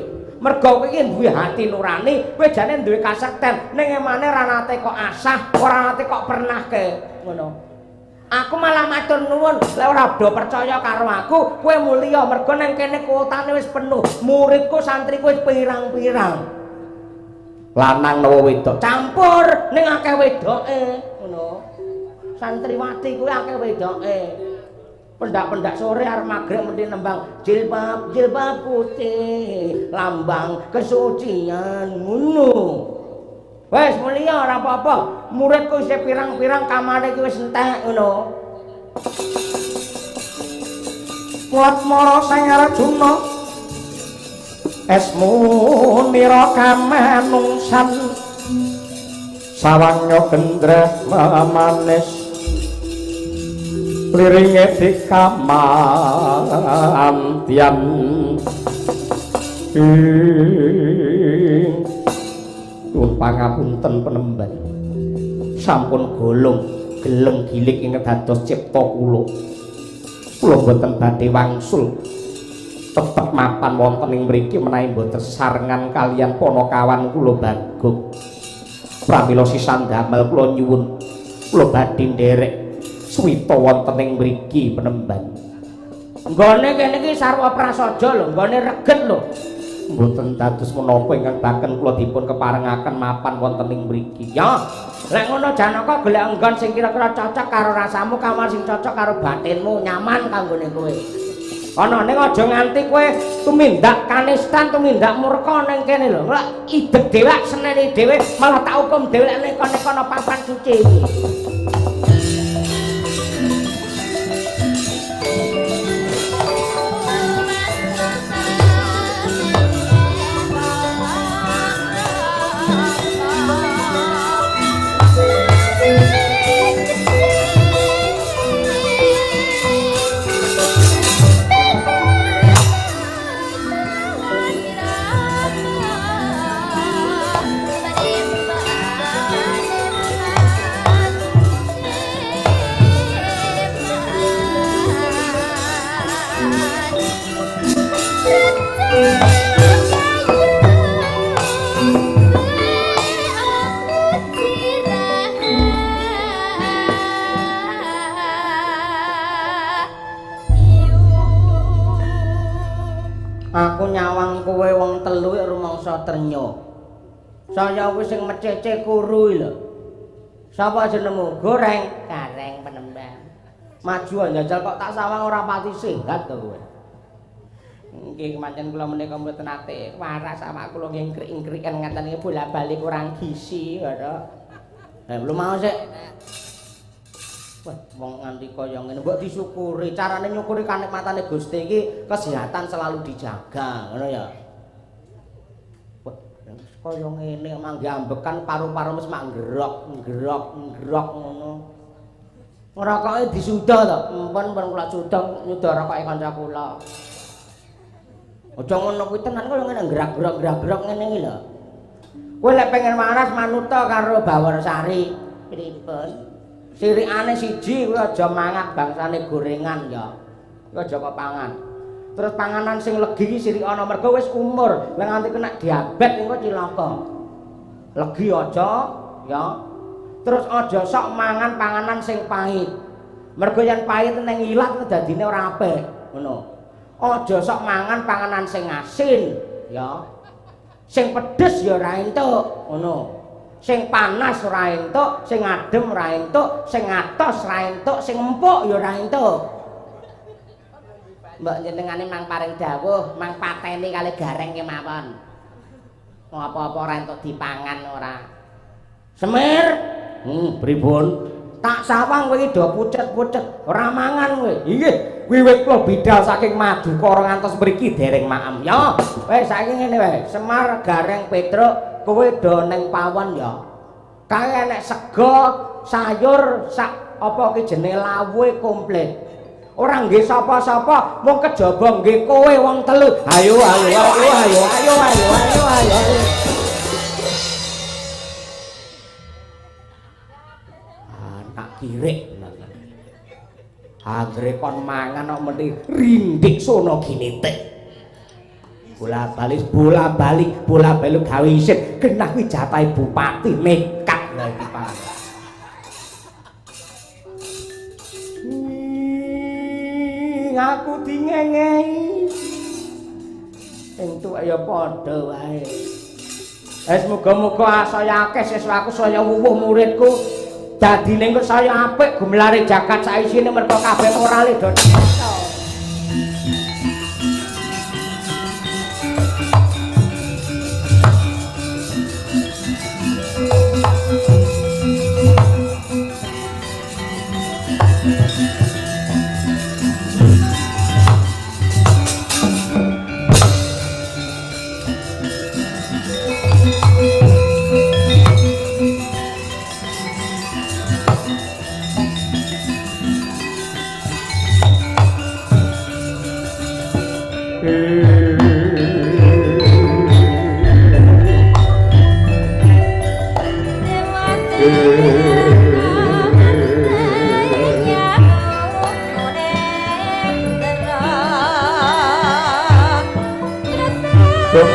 S2: Mergo kowe iki duwe hati nurani, kowe jane duwe kasekten, ning emane ra nate kok asah, ora nate kok pernahke, ngono. Aku malah matur nuwun, lek ora do percaya karo aku, kowe mulya mergo nang kene kuotane wis penuh. Muridku santriku wis pirang-pirang. Lanang nawa wedok campur ning akeh wedoke, ngono. Santriwati kuwi akeh wedoke. Pendak-pendak sore arep magrib mesti nembang jilbab jilbab putih, lambang kesucian ngono. Wes mulia ora apa-apa. Muridku isih pirang-pirang kamane iki wis entek ngono. Mulat mara sang Arjuna. Esmu nira kamanungsan. Sawangnya gendreh manis. Liringe dikamantian. Nuwun pangapunten Penemban. Sampun golong gelem gilik ing dados cipta kula. Kula boten badhe wangsul tetep mapan wonten ing mriki menawi boten sesarengan kalian ponokawan kula Bagong. Pramila sisan damel kula nyuwun kula badhe nderek suwita wonten ing mriki Penemban. Nggone kene iki sarwa prasaja lho, nggone reget lho. Mboten dados menapa ingkang baken kula dipun keparengaken mapan wonten ing mriki. Ya, lek ngono Janaka golek enggon sing kira-kira cocok karo rasamu, kamar sing cocok karo batinmu, nyaman kanggone kowe. Ana ning aja nganti kowe tumindak kanistan, tumindak murka ning kene lho. Lek ideg dhewe seneni dhewe malah tak hukum dhewe nek kono papan suci iki. Aku nyawang kowe wong telu rumangsa trenya. Saya wis sing mecece kuru lho. Sapa jenengmu? Goreng. Gareng Penemban. Maju njajal kok tak sawang ora pati singgat to kowe. Nggih pancen kula menika mboten nate waras awak kula nggih ngkrik-ngkriken ngaten iki bola-bali kurang gizi ngono. Lha mau sik. Wah, wong nganti kaya ngene mbok disyukuri. Carane nyukuri kanikmatane Gusti iki kesehatan selalu dijaga, ngono ya. Wah, kaya ngene mangke ambekan paru-paru wis mak nggerok ngono. Ngrokoke disuda to. Empun kula suda nyuda rokoke kanca kula. Aja ngono kuwi tenan kaya ngene gerak-gerak ngene iki lho. Kowe lek pengen waras manuta karo Bawarsari. Pripun? Sirikane siji kuwi aja mangan bangsane gorengan ya. Kuwi aja kok pangan. Terus panganan sing legi iki sirik ana mergo wis umur, lek nganti kena diabetes engko cilaka. Legi aja ya. Terus aja sok mangan panganan sing pahit. Mergo yen pahit ning ilat dadine ora apik, ngono. Aja sok mangan panganan sing asin ya. Sing pedes ya ora entuk, ngono. Sing panas ora entuk, sing adem ora entuk, sing atos ora entuk, sing empuk ya ora entuk. Mbok jenengane mang paring dawuh, mang pateni kali gareng kemawon.
S1: Apa-apa ora entuk dipangan ora. Semir.
S2: Pripun?
S1: Tak sawang kowe iki do pucet-pucet, ora mangan kowe. Inggih, wiwit kula bidal saking Madukara ngantos mriki dereng maem. Ya, wis saiki ngene wae. Semar Gareng Petruk, kowe do ning pawon ya. Kae enek sego, sayur, sak apa ki jenenge lawuhe komplit. Ora nggih sapa-sapa, mung kejaba nggih kowe wong telu. Ayo. Anak kirik. Anggere kon mangan kok meni rindik sono ginitik. Bola-balik gawe isin. Genah kuwi jatahe bupati nekat lha iki Pak. Aku dingengehi entuk ya padha wae. Wis muga-muga saya akeh siswaku saya wuwuh muridku dadine kok saya apik gumelare jagat saisine mergo kabeh morale do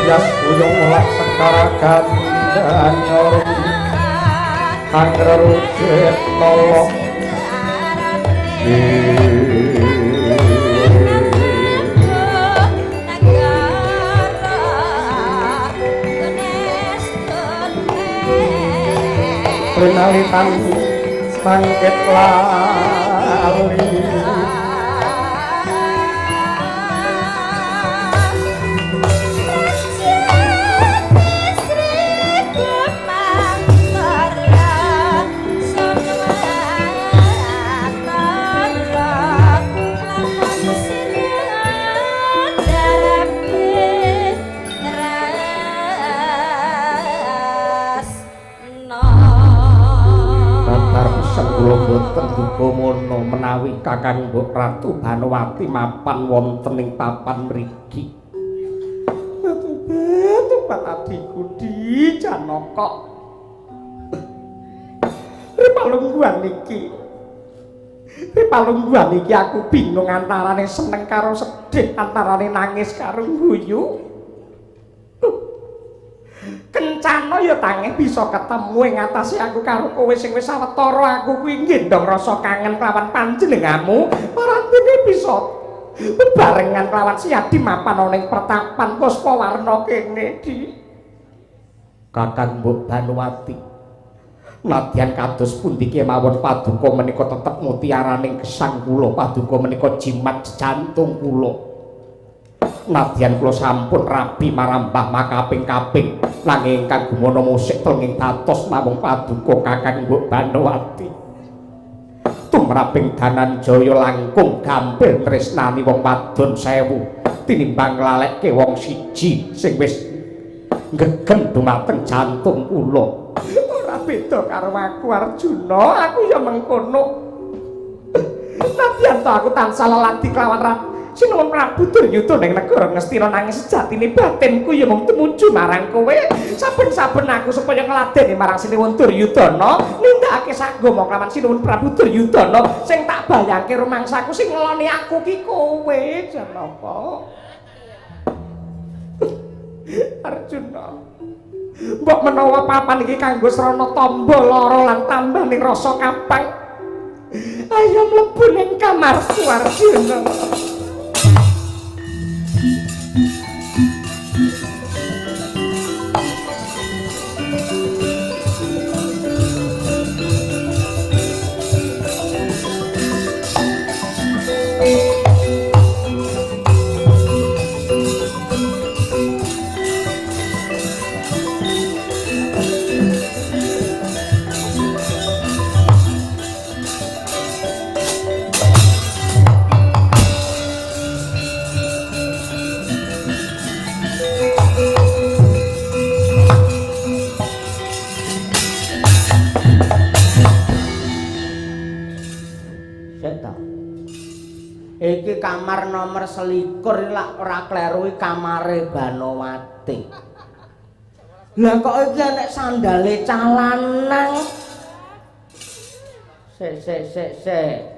S2: Yas uyung lak sekara gandanyor angrerujet nolok Renalitan mangket lali kula boten duka mono menawi Kakang Mbok Ratu Banowati mapan wonten ing papan mriki. Tupat adiku di Janaka. Ripalungguhan iki aku bingung antarane seneng karo sedih, antarane nangis karo guyu. Kencana ya tangih bisa ketemu ing atase aku karo kowe sing wis sawetara aku kuwi ngendhong rasa kangen kelawan panjenenganmu parantene bisa bebarengan kelawan Siadi mapan ana ing pertapan Puspawarna kene di Kakang Mbok Banowati. Nadyan kados pundi kemawon paduka menika tetep mutiaraning gesang kula, paduka menika jimat jantung kula. Nadyan kula sampun rabi marambah makaping-kaping nanging ingkang gumana musik tenging dados namung paduka Kakang Mbok Banowati. Tumraping Dananjaya langkung gampil tresnani wong wadon 1000 tinimbang nglaleke wong siji sing wis ngegen dumateng jantung kula. Ora beda karo aku Arjuna, aku ya mengkono. Nadyan to aku tansah lelati kelawan Sinuwun Prabu Duryudana ing negara Ngastina nanging sejatine batinku ya mung tumuju marang kowe. Saben-saben aku supaya ngladeni marang Sinuwun Duryudana nindakake sagama kelawan Sinuwun Prabu Duryudana sing tak bayangke rumangsaku sing ngeloni aku ki kowe Janaka. Arjuna. Mbok menawa papan iki kanggo srana tamba lara lan tambaning rasa kapang. Ayo mlebu ning kamarku Arjuna.
S1: kamar nomor 21 lak ora kleru kamare Banowati. Lah kok iki nek sandale calanang. Sik.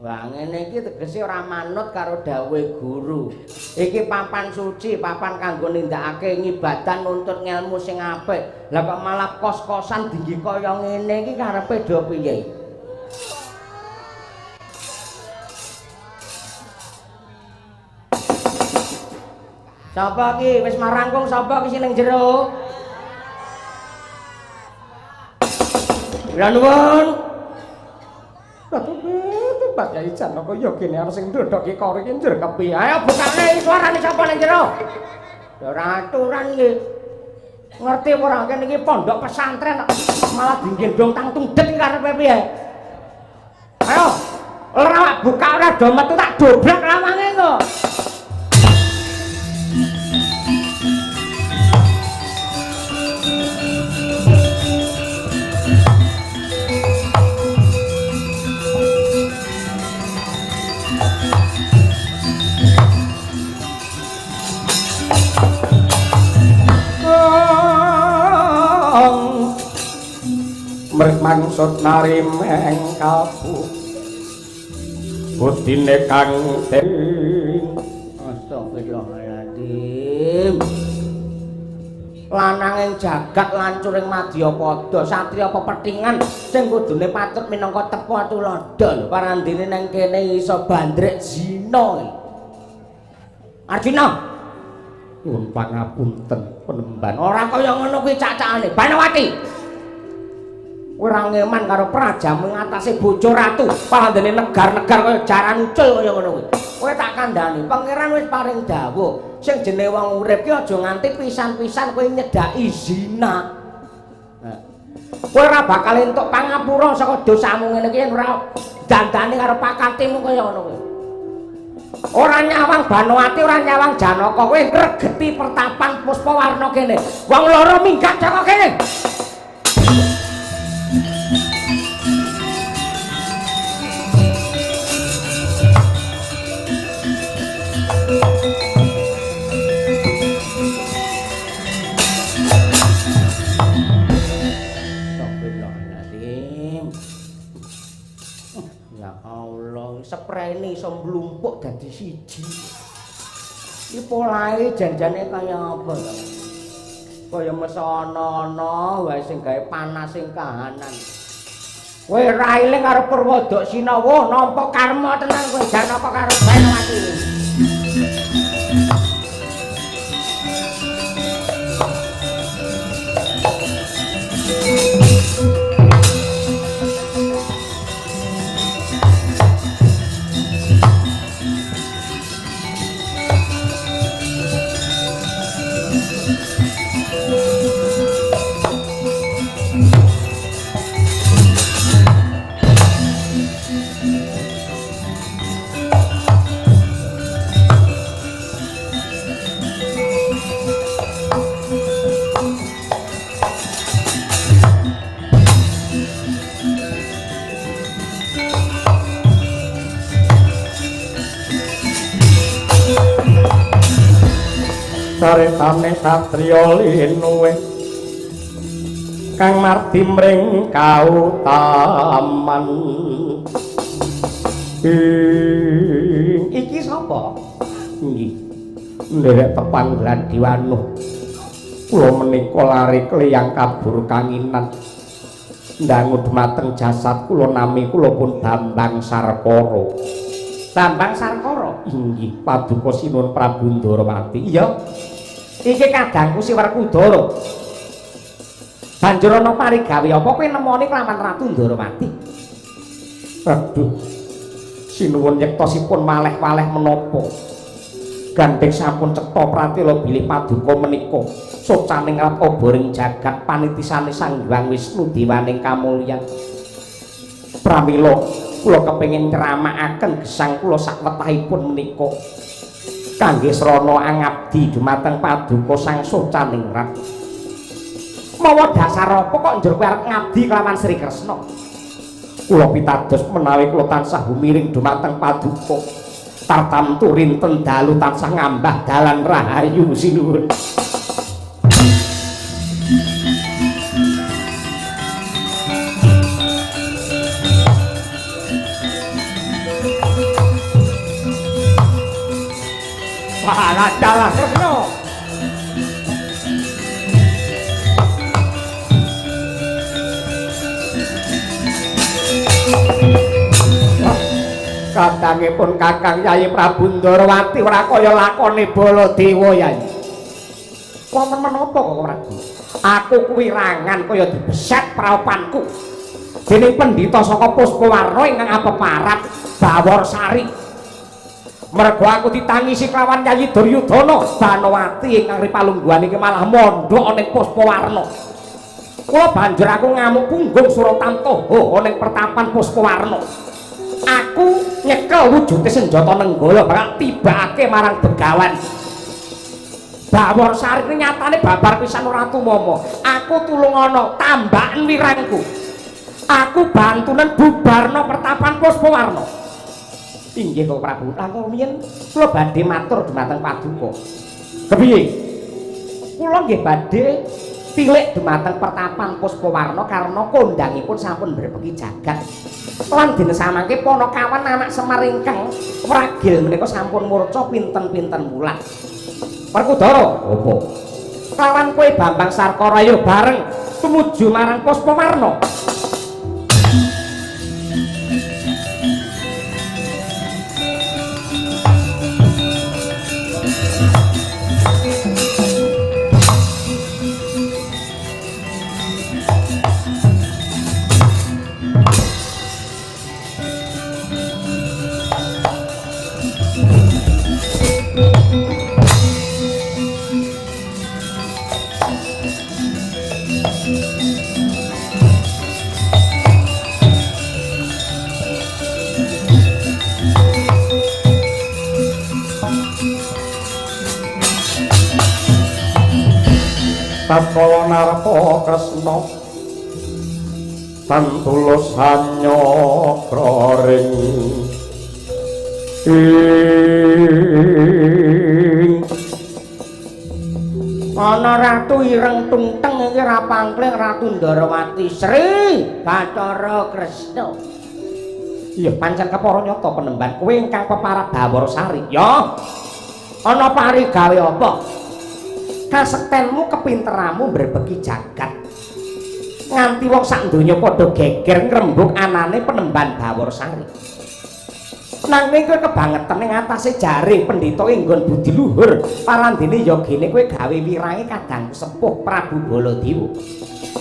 S1: Wah ngene iki tegese ora manut karo dawuhe guru. Iki papan suci, papan kanggo nindakake ngibadah nuntut ngelmu sing apik. Lah kok malah kos-kosan dinggi kaya ngene iki karepe do piye? Sapa iki wis marangkung sapa iki ning jero? Kula nuwun. Pak Yai Janaka ya kene ana sing ndodhoki karo iki njur kepiye? Ayo bukane suarane sapa ning jero? Ora aturan iki. Ngerti ora kene iki pondok pesantren malah dinggendong tang tungdet iki karepe piye? Ayo. Ora buka ora do metu tak dobrak lawange kok.
S2: Mrih mangsut narimeng kabu budine kang ting
S1: astagfirullahaladzim lanang ing jagat lancur ing madyapada satriya pepethingan sing kudune patut minangka tepo tuladha lho parandene nang kene iso bandrek zina Arjuna
S2: nyuwun pangapunten penemban
S1: ora kaya ngono kuwi cacakane Banowati ora ngeman karo prajamu ngatasi bojo ratu parandene negar-negar kaya jaran ucul kaya ngono kuwi kowe tak kandhani pangeran wis paring dawuh sing jenenge wong urip ki aja nganti pisan-pisan kowe nyedaki zina kowe ora bakal entuk pangapura saka dosamu ngene iki yen ora dandani karo pakatimu kaya ngono kuwi ora nyawang Banowati ora nyawang Janaka kowe regeti pertapan Puspawarna kene wong loro minggat saka kene sprene iso mlumpuk dadi siji. Iki polahe janjane kaya apa to? Kaya mesana-ana wae sing gawe panas ing kahanan. Kowe ra eling karo Purwodok Sinawa nampa karma tenan kowe Janaka karo Banowati.
S2: Saretane satriya linuwe kang mardi mring kautaman iki sapa nggih nderek tepan Gladiwanuh kula menika lari kliyang kabur kanginan ndangu dhumateng jasad kula nami kula pun Bambang Sarkara.
S1: Bambang Sarkara
S2: inggih paduka sinuwun Prabu Ndarawati.
S1: Iya iki kadangku si Werkudara banjur ana parigawe apa kowe nemoni kelawan Ratu Ndarawati?
S2: Aduh sinuwun yektosipun malih-malih menapa gandeng sampun cetha pratila bilih paduka menika socaning aboring jagat panitisane Sang Hyang Wisnu Dewaning kamulyan pramila kula kepengin nyeramakaken gesang kula sakwetahipun menika kangge srana angabdi dumateng paduka Sang Socaning Rat. Mawa dasar apa kok njur kowe arep ngabdi kelawan Sri Kresna? Kula pitados menawi kula tansah humiring dumateng paduka tartamtu rinten dalu tansah ngambah dalan rahayu sinuwun. Wah, dalah Kresna. Kadangipun Kakang Yayi Prabu Ndarawati ora kaya lakone Baladewa Yayi. Wonten menapa kok Prabu? Aku kuwirangan kaya dibeset praopanku. Dening pendhita saka Puspawarna ingkang apeparat Baworsari. Mergo aku ditangisi kelawan Yayi Duryudana, Banowati ingkang ripalungguhan iki malah mondhok ning Puspawarna. Kula banjur aku ngamuk punggung Suratantaha ning pertapan Puspawarna. Aku nyekel wujude senjata nenggala bakal tibake marang Begawan. Baworsari nyatane babar pisan ora tumama. Aku tulungana tambaken wirangku. Aku bantunen bubarna pertapan Puspawarna. Inggih kok Prabu. Langkung rumiyin kula badhe matur dhumateng Paduka. Kepiye? Kula nggih badhe tilik dhumateng pertapan Puspawarna karena kondangipun sampun mbrebeki jagat. Lan dinesamake Panakawan anak Semar ingkang wragil menika sampun murca pinten-pinten wulan. Werkudara, apa? Kawan kowe Bambang Sarkaraya bareng tumuju marang Puspawarna. Tatkala narpa Kresna tan tulus hanyakra ring ana ratu ireng tungteng iki ra pangkling Ratu Ndarawati Sri Bathara Kresna. Iya pancen kepara nyata penemban kowe ingkang peparat Baworsari. Ya. Ana parigawe apa? Kasektenmu kepinteranmu mbrebeki jagat. Nganti wong sak donya padha geger ngrembug anane penemban Baworsari. Nanging kowe kebangetan ing atase jaring pendhita enggon budi luhur, parandene ya gene kowe gawe wirange kadang sepuh Prabu Baladewa.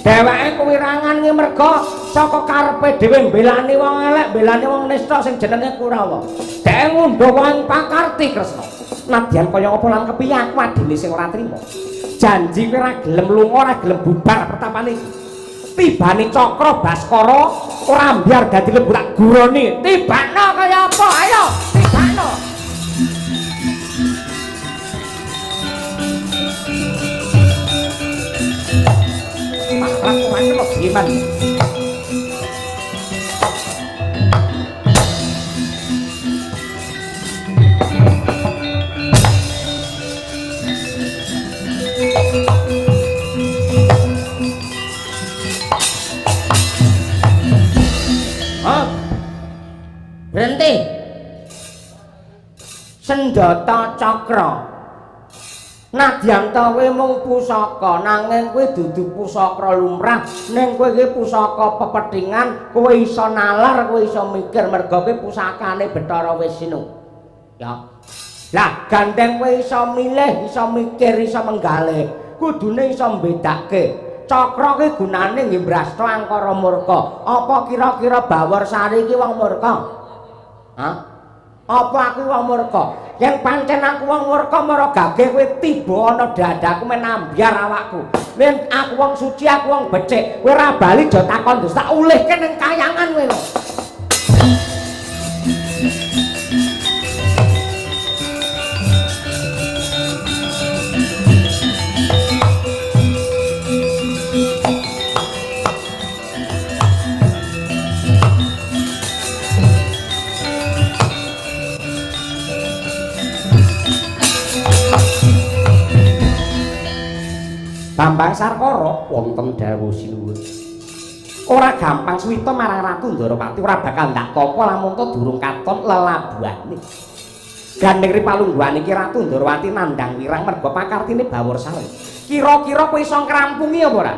S2: Dheweke kuwirangan ki merga saka karepe dhewe mbelani wong elek, mbelani wong nista sing jenenge Kurawa. Dheweke ngundha wong pakarti Kresna. Nadyan kaya apa lan kepiye aku adine sing ora trima. Janji kowe ora gelem lunga, ora gelem bubar pertapane iki. Tibane Cakra Baskara ora mbiar dadi lembu tak guroni. Tibakno kaya apa? Ayo, tibakno. Aku macam kok gimana? Berhenti. Senjata Cakra. Nadyan ta kowe mung pusaka, nanging kowe dudu pusaka lumrah, ning kowe iki pusaka pepethingan, kowe iso nalar, kowe iso mikir mergo kowe pusakane Bathara Wisnu. Ya. Lah gandeng kowe iso milih, iso mikir, iso menggalih, kudune iso mbedakake. Cakra ki gunane nggih mbrasta angkara murka. Apa kira-kira Baworsari iki wong murka? Hah? Apa aku wong murka? Yen pancen aku wong murka mara gageh kowe tiba ana dadaku menambyar awakku. Yen aku wong suci, aku wong becik, kowe ora bali do takon terus tak ulihke ning kayangan kowe lho. Bambang Sarkara wonten dawuh sinuwun. Ora gampang suwita marang Ratu Ndarawati, ora bakal ndak apa lamun to durung katon lelabuhane. Gandeng ripalungguhan iki Ratu Ndarawati nandhang wirang merga pakartine Bawor Sari. Kira-kira kowe iso ngrampungi apa ora?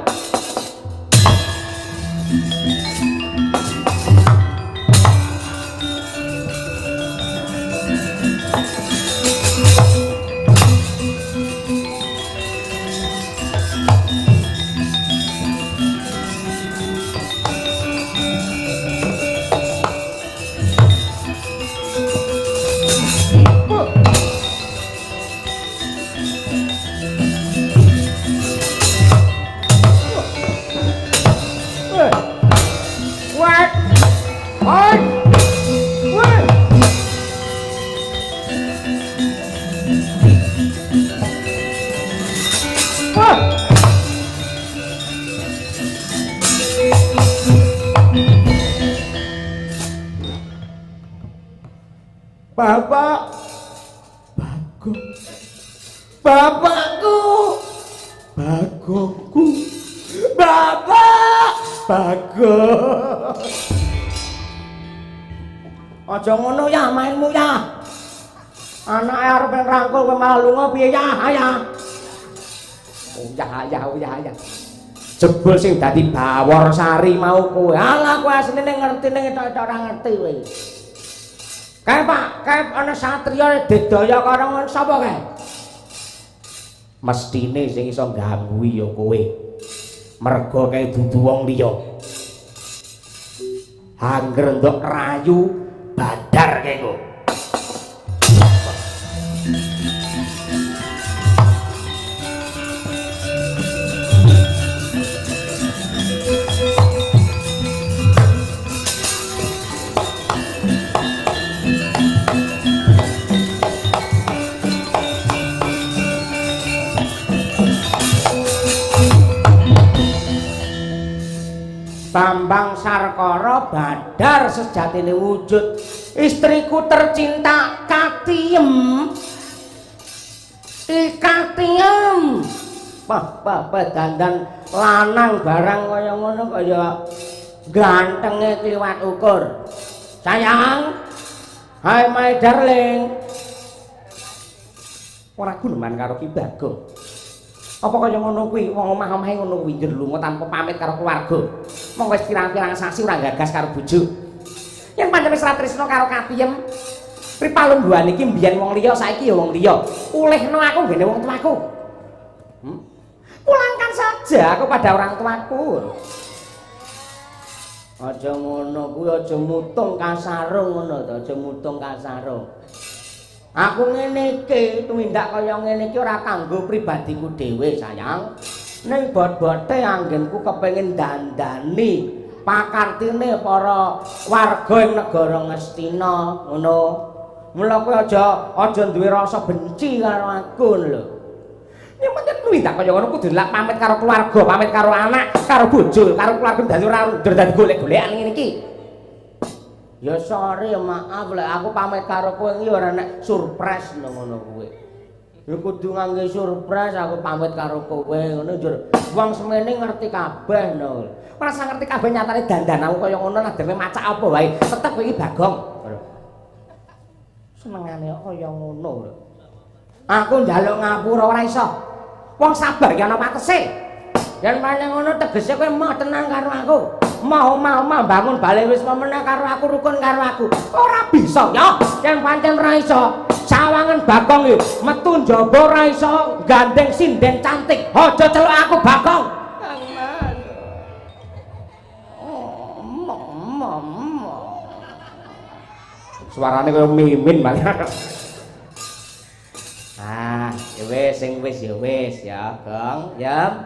S1: Bapak, Bagong, bapakku, Bagongku, bapak, Bagong. Aja ngono ya mainmu ya. Anake arep ngrangkul kowe malah lunga piye ya? Ya. Oh ya. Jebul sing dadi Bawor Sari mau kowe. Alah kowe asline ngerti ning ora ngerti kowe. Kae Pak, kae ana satriya dedaya karo sapa kae? Mestine sing iso ganggu ya kowe. Merga kae dudu wong liya. Angger ndok rayu badar kae kok. Bambang Sarkara badar sejatine wujud istriku tercinta Katiem. Katiem. Wah, dandan lanang barang kaya ngono kaya gantenge kliwat ukur. Sayang. Hai my darling. Ora guneman karo Ki Bagong. Apa kaya ngono kuwi wong omah-omahe ngono kuwi njur lunga tanpa pamit karo keluarga. Mong wis pirang-pirang sasi ora gagas karo bojo. Yen pancen wis ra tresna karo Katiem, pripalungguhan iki mbiyen wong liya saiki ya wong liya. Ulihno aku ngene wong tuaku. Pulangkan saja aku pada orang tuaku. Aja ngono kuwi aja mutung kasarung ngono to, aja mutung kasarung. Aku ngene iki tumindak kaya ngene iki ora kanggo pribadiku dhewe sayang. Ning bot-bote anggenku kepengin dandani pakartine para warga ing negara Ngastina ngono. Mula kowe aja duwe rasa benci karo aku lho. Yen pancen tumindak kaya ngono kudu lak pamit karo keluarga, pamit karo anak, karo bojo, karo keluarga dadi ora dadi golek-golekan ngene iki. Ya sorry maaf lek aku pamit karo kowe iki ora nek surprise ngono kuwi. Ya kudu ngangge surprise aku pamit karo kowe ngono njur wong semene ngerti kabeh no. Ora sang ngerti kabeh nyatane dandananku kaya ngono nadene macak apa wae tetep kowe iki Bagong. Senengane kaya ngono lho. Aku njaluk ngapura ora iso. Wong sabar ki ana patese. Yen pancen ngono tegese kowe mau tenang karo aku. Mau bangun bali wis meneh karo aku rukun karo aku. Ora bisa ya. Yen pancen ora iso. Sawangan Bagong iki metu njaba ora iso gandeng sinden cantik. Aja celuk aku Bagong. Suarane kaya mimin banget. Ya wis sing wis ya, Gong. Ya.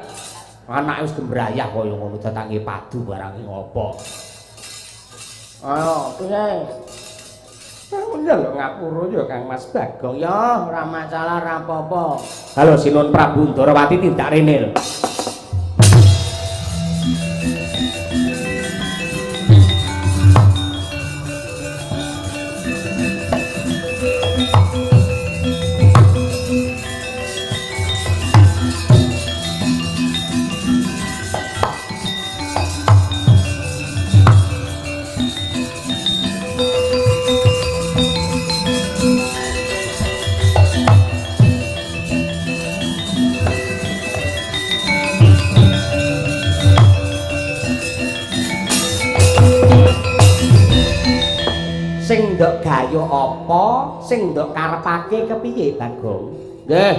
S1: Anake wis gembrayah kaya ngono datangi padu barang ngopo. Ayo, piye? Njaluk ngapura ya Kang Mas Bagong ya, ora masalah ora apa-apa. Halo Sinun Prabu Ndarawati tindak rene lho.
S2: gegayuh apa sing ndok karepake kepiye Bagong?
S1: Nggih.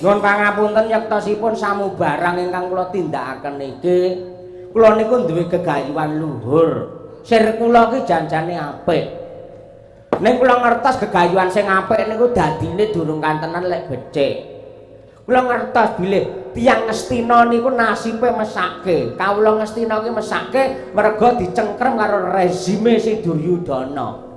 S1: Nuwun pangapunten yektosipun samubarang ingkang kula tindakaken niki. Kula niku duwe gegayuhan luhur. Sir kula ki janjane apik. Ning kula ngertos gegayuhan sing apik niku dadine durung kantenan lek becik. Kula ngertos bilih tiyang Ngastina niku nasibe mesake. Kawula Ngastina ki mesake merga dicengkrem karo rezime si Duryudana.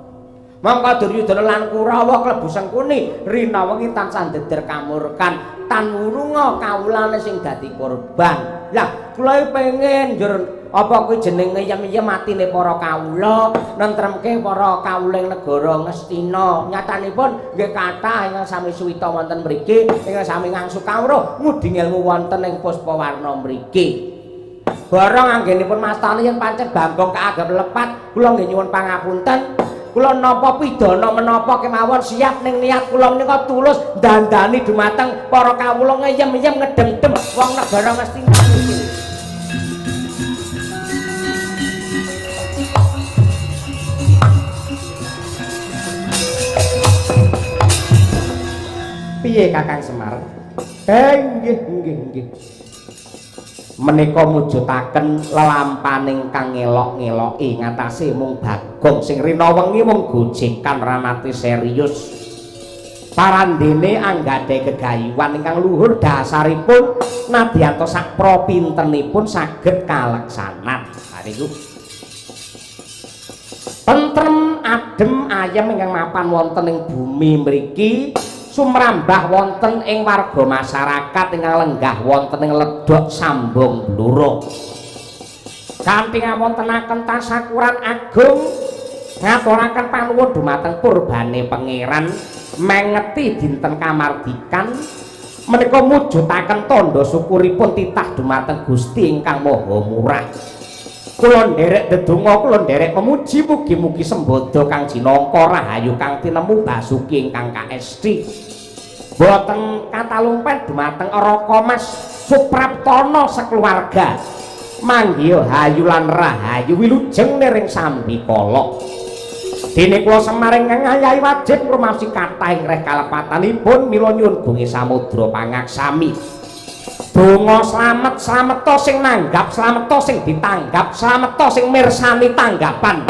S1: Mangka Duryudana lan Kurawa klebu sengkuni rina wengi tansah ndeder kamurkan tan wurunga kawulane sing dadi korban. Lah kula pengen njur apa kuwi jeneng ngeyem-yem atine para kawula nentremke para kawuling negara Ngastina. Nyatanipun nggih kathah ingkang sami suwita wonten mriki ingkang sami ngangsu kawruh ngudi ilmu wonten ing Puspawarna mriki. Barang anggenipun mastani yen pancen Bagong kaanggep lepat kula nggih nyuwun pangapunten. Kula napa pidana menapa kemawon siap ning niat kula menika tulus dandani dumateng para kawula ngeyem-yem ngedem-dem wong negara Ngastina iki. Piye Kakang Semar? Nggih. Menika mujudaken lelampaning kang ngelok-ngeloki ngatasé mung Bagong sing rina wengi mung gojekan ranati serius. Parandene anggadhe gegayuhan ingkang luhur dasaripun nadyanto sak propintenipun saged kaleksanan. Niku tentrem adem ayem ingkang mapan wonten ing bumi mriki sumrambah wonten ing warga masyarakat ingkang lenggah wonten ing ledok sambung bluro. Kanthi ngawontenaken tasakuran agung ngaturaken panuwun dumateng purbane pangeran mengeti dinten kamardikan menika mujudaken tandha syukuripun titah dumateng Gusti ingkang Maha Murah. Kula nderek dedonga kula nderek memuji mugi-mugi sembada kang jinangka rahayu kang tinemu Basuki ingkang kaesti. Boten katalumpet dumateng Raka Mas Supraptana sakeluarga. Manggiya hayu lan rahayu wilujeng niring sambikala. Dene kula Semar ingkang ngayahi wajib ngrumaosi kathah reh kalepatanipun mila nyuwun gunge samudra pangaksami. Donga slamet sing nanggap, slamet sing ditanggap, slamet sing mirsani tanggapan.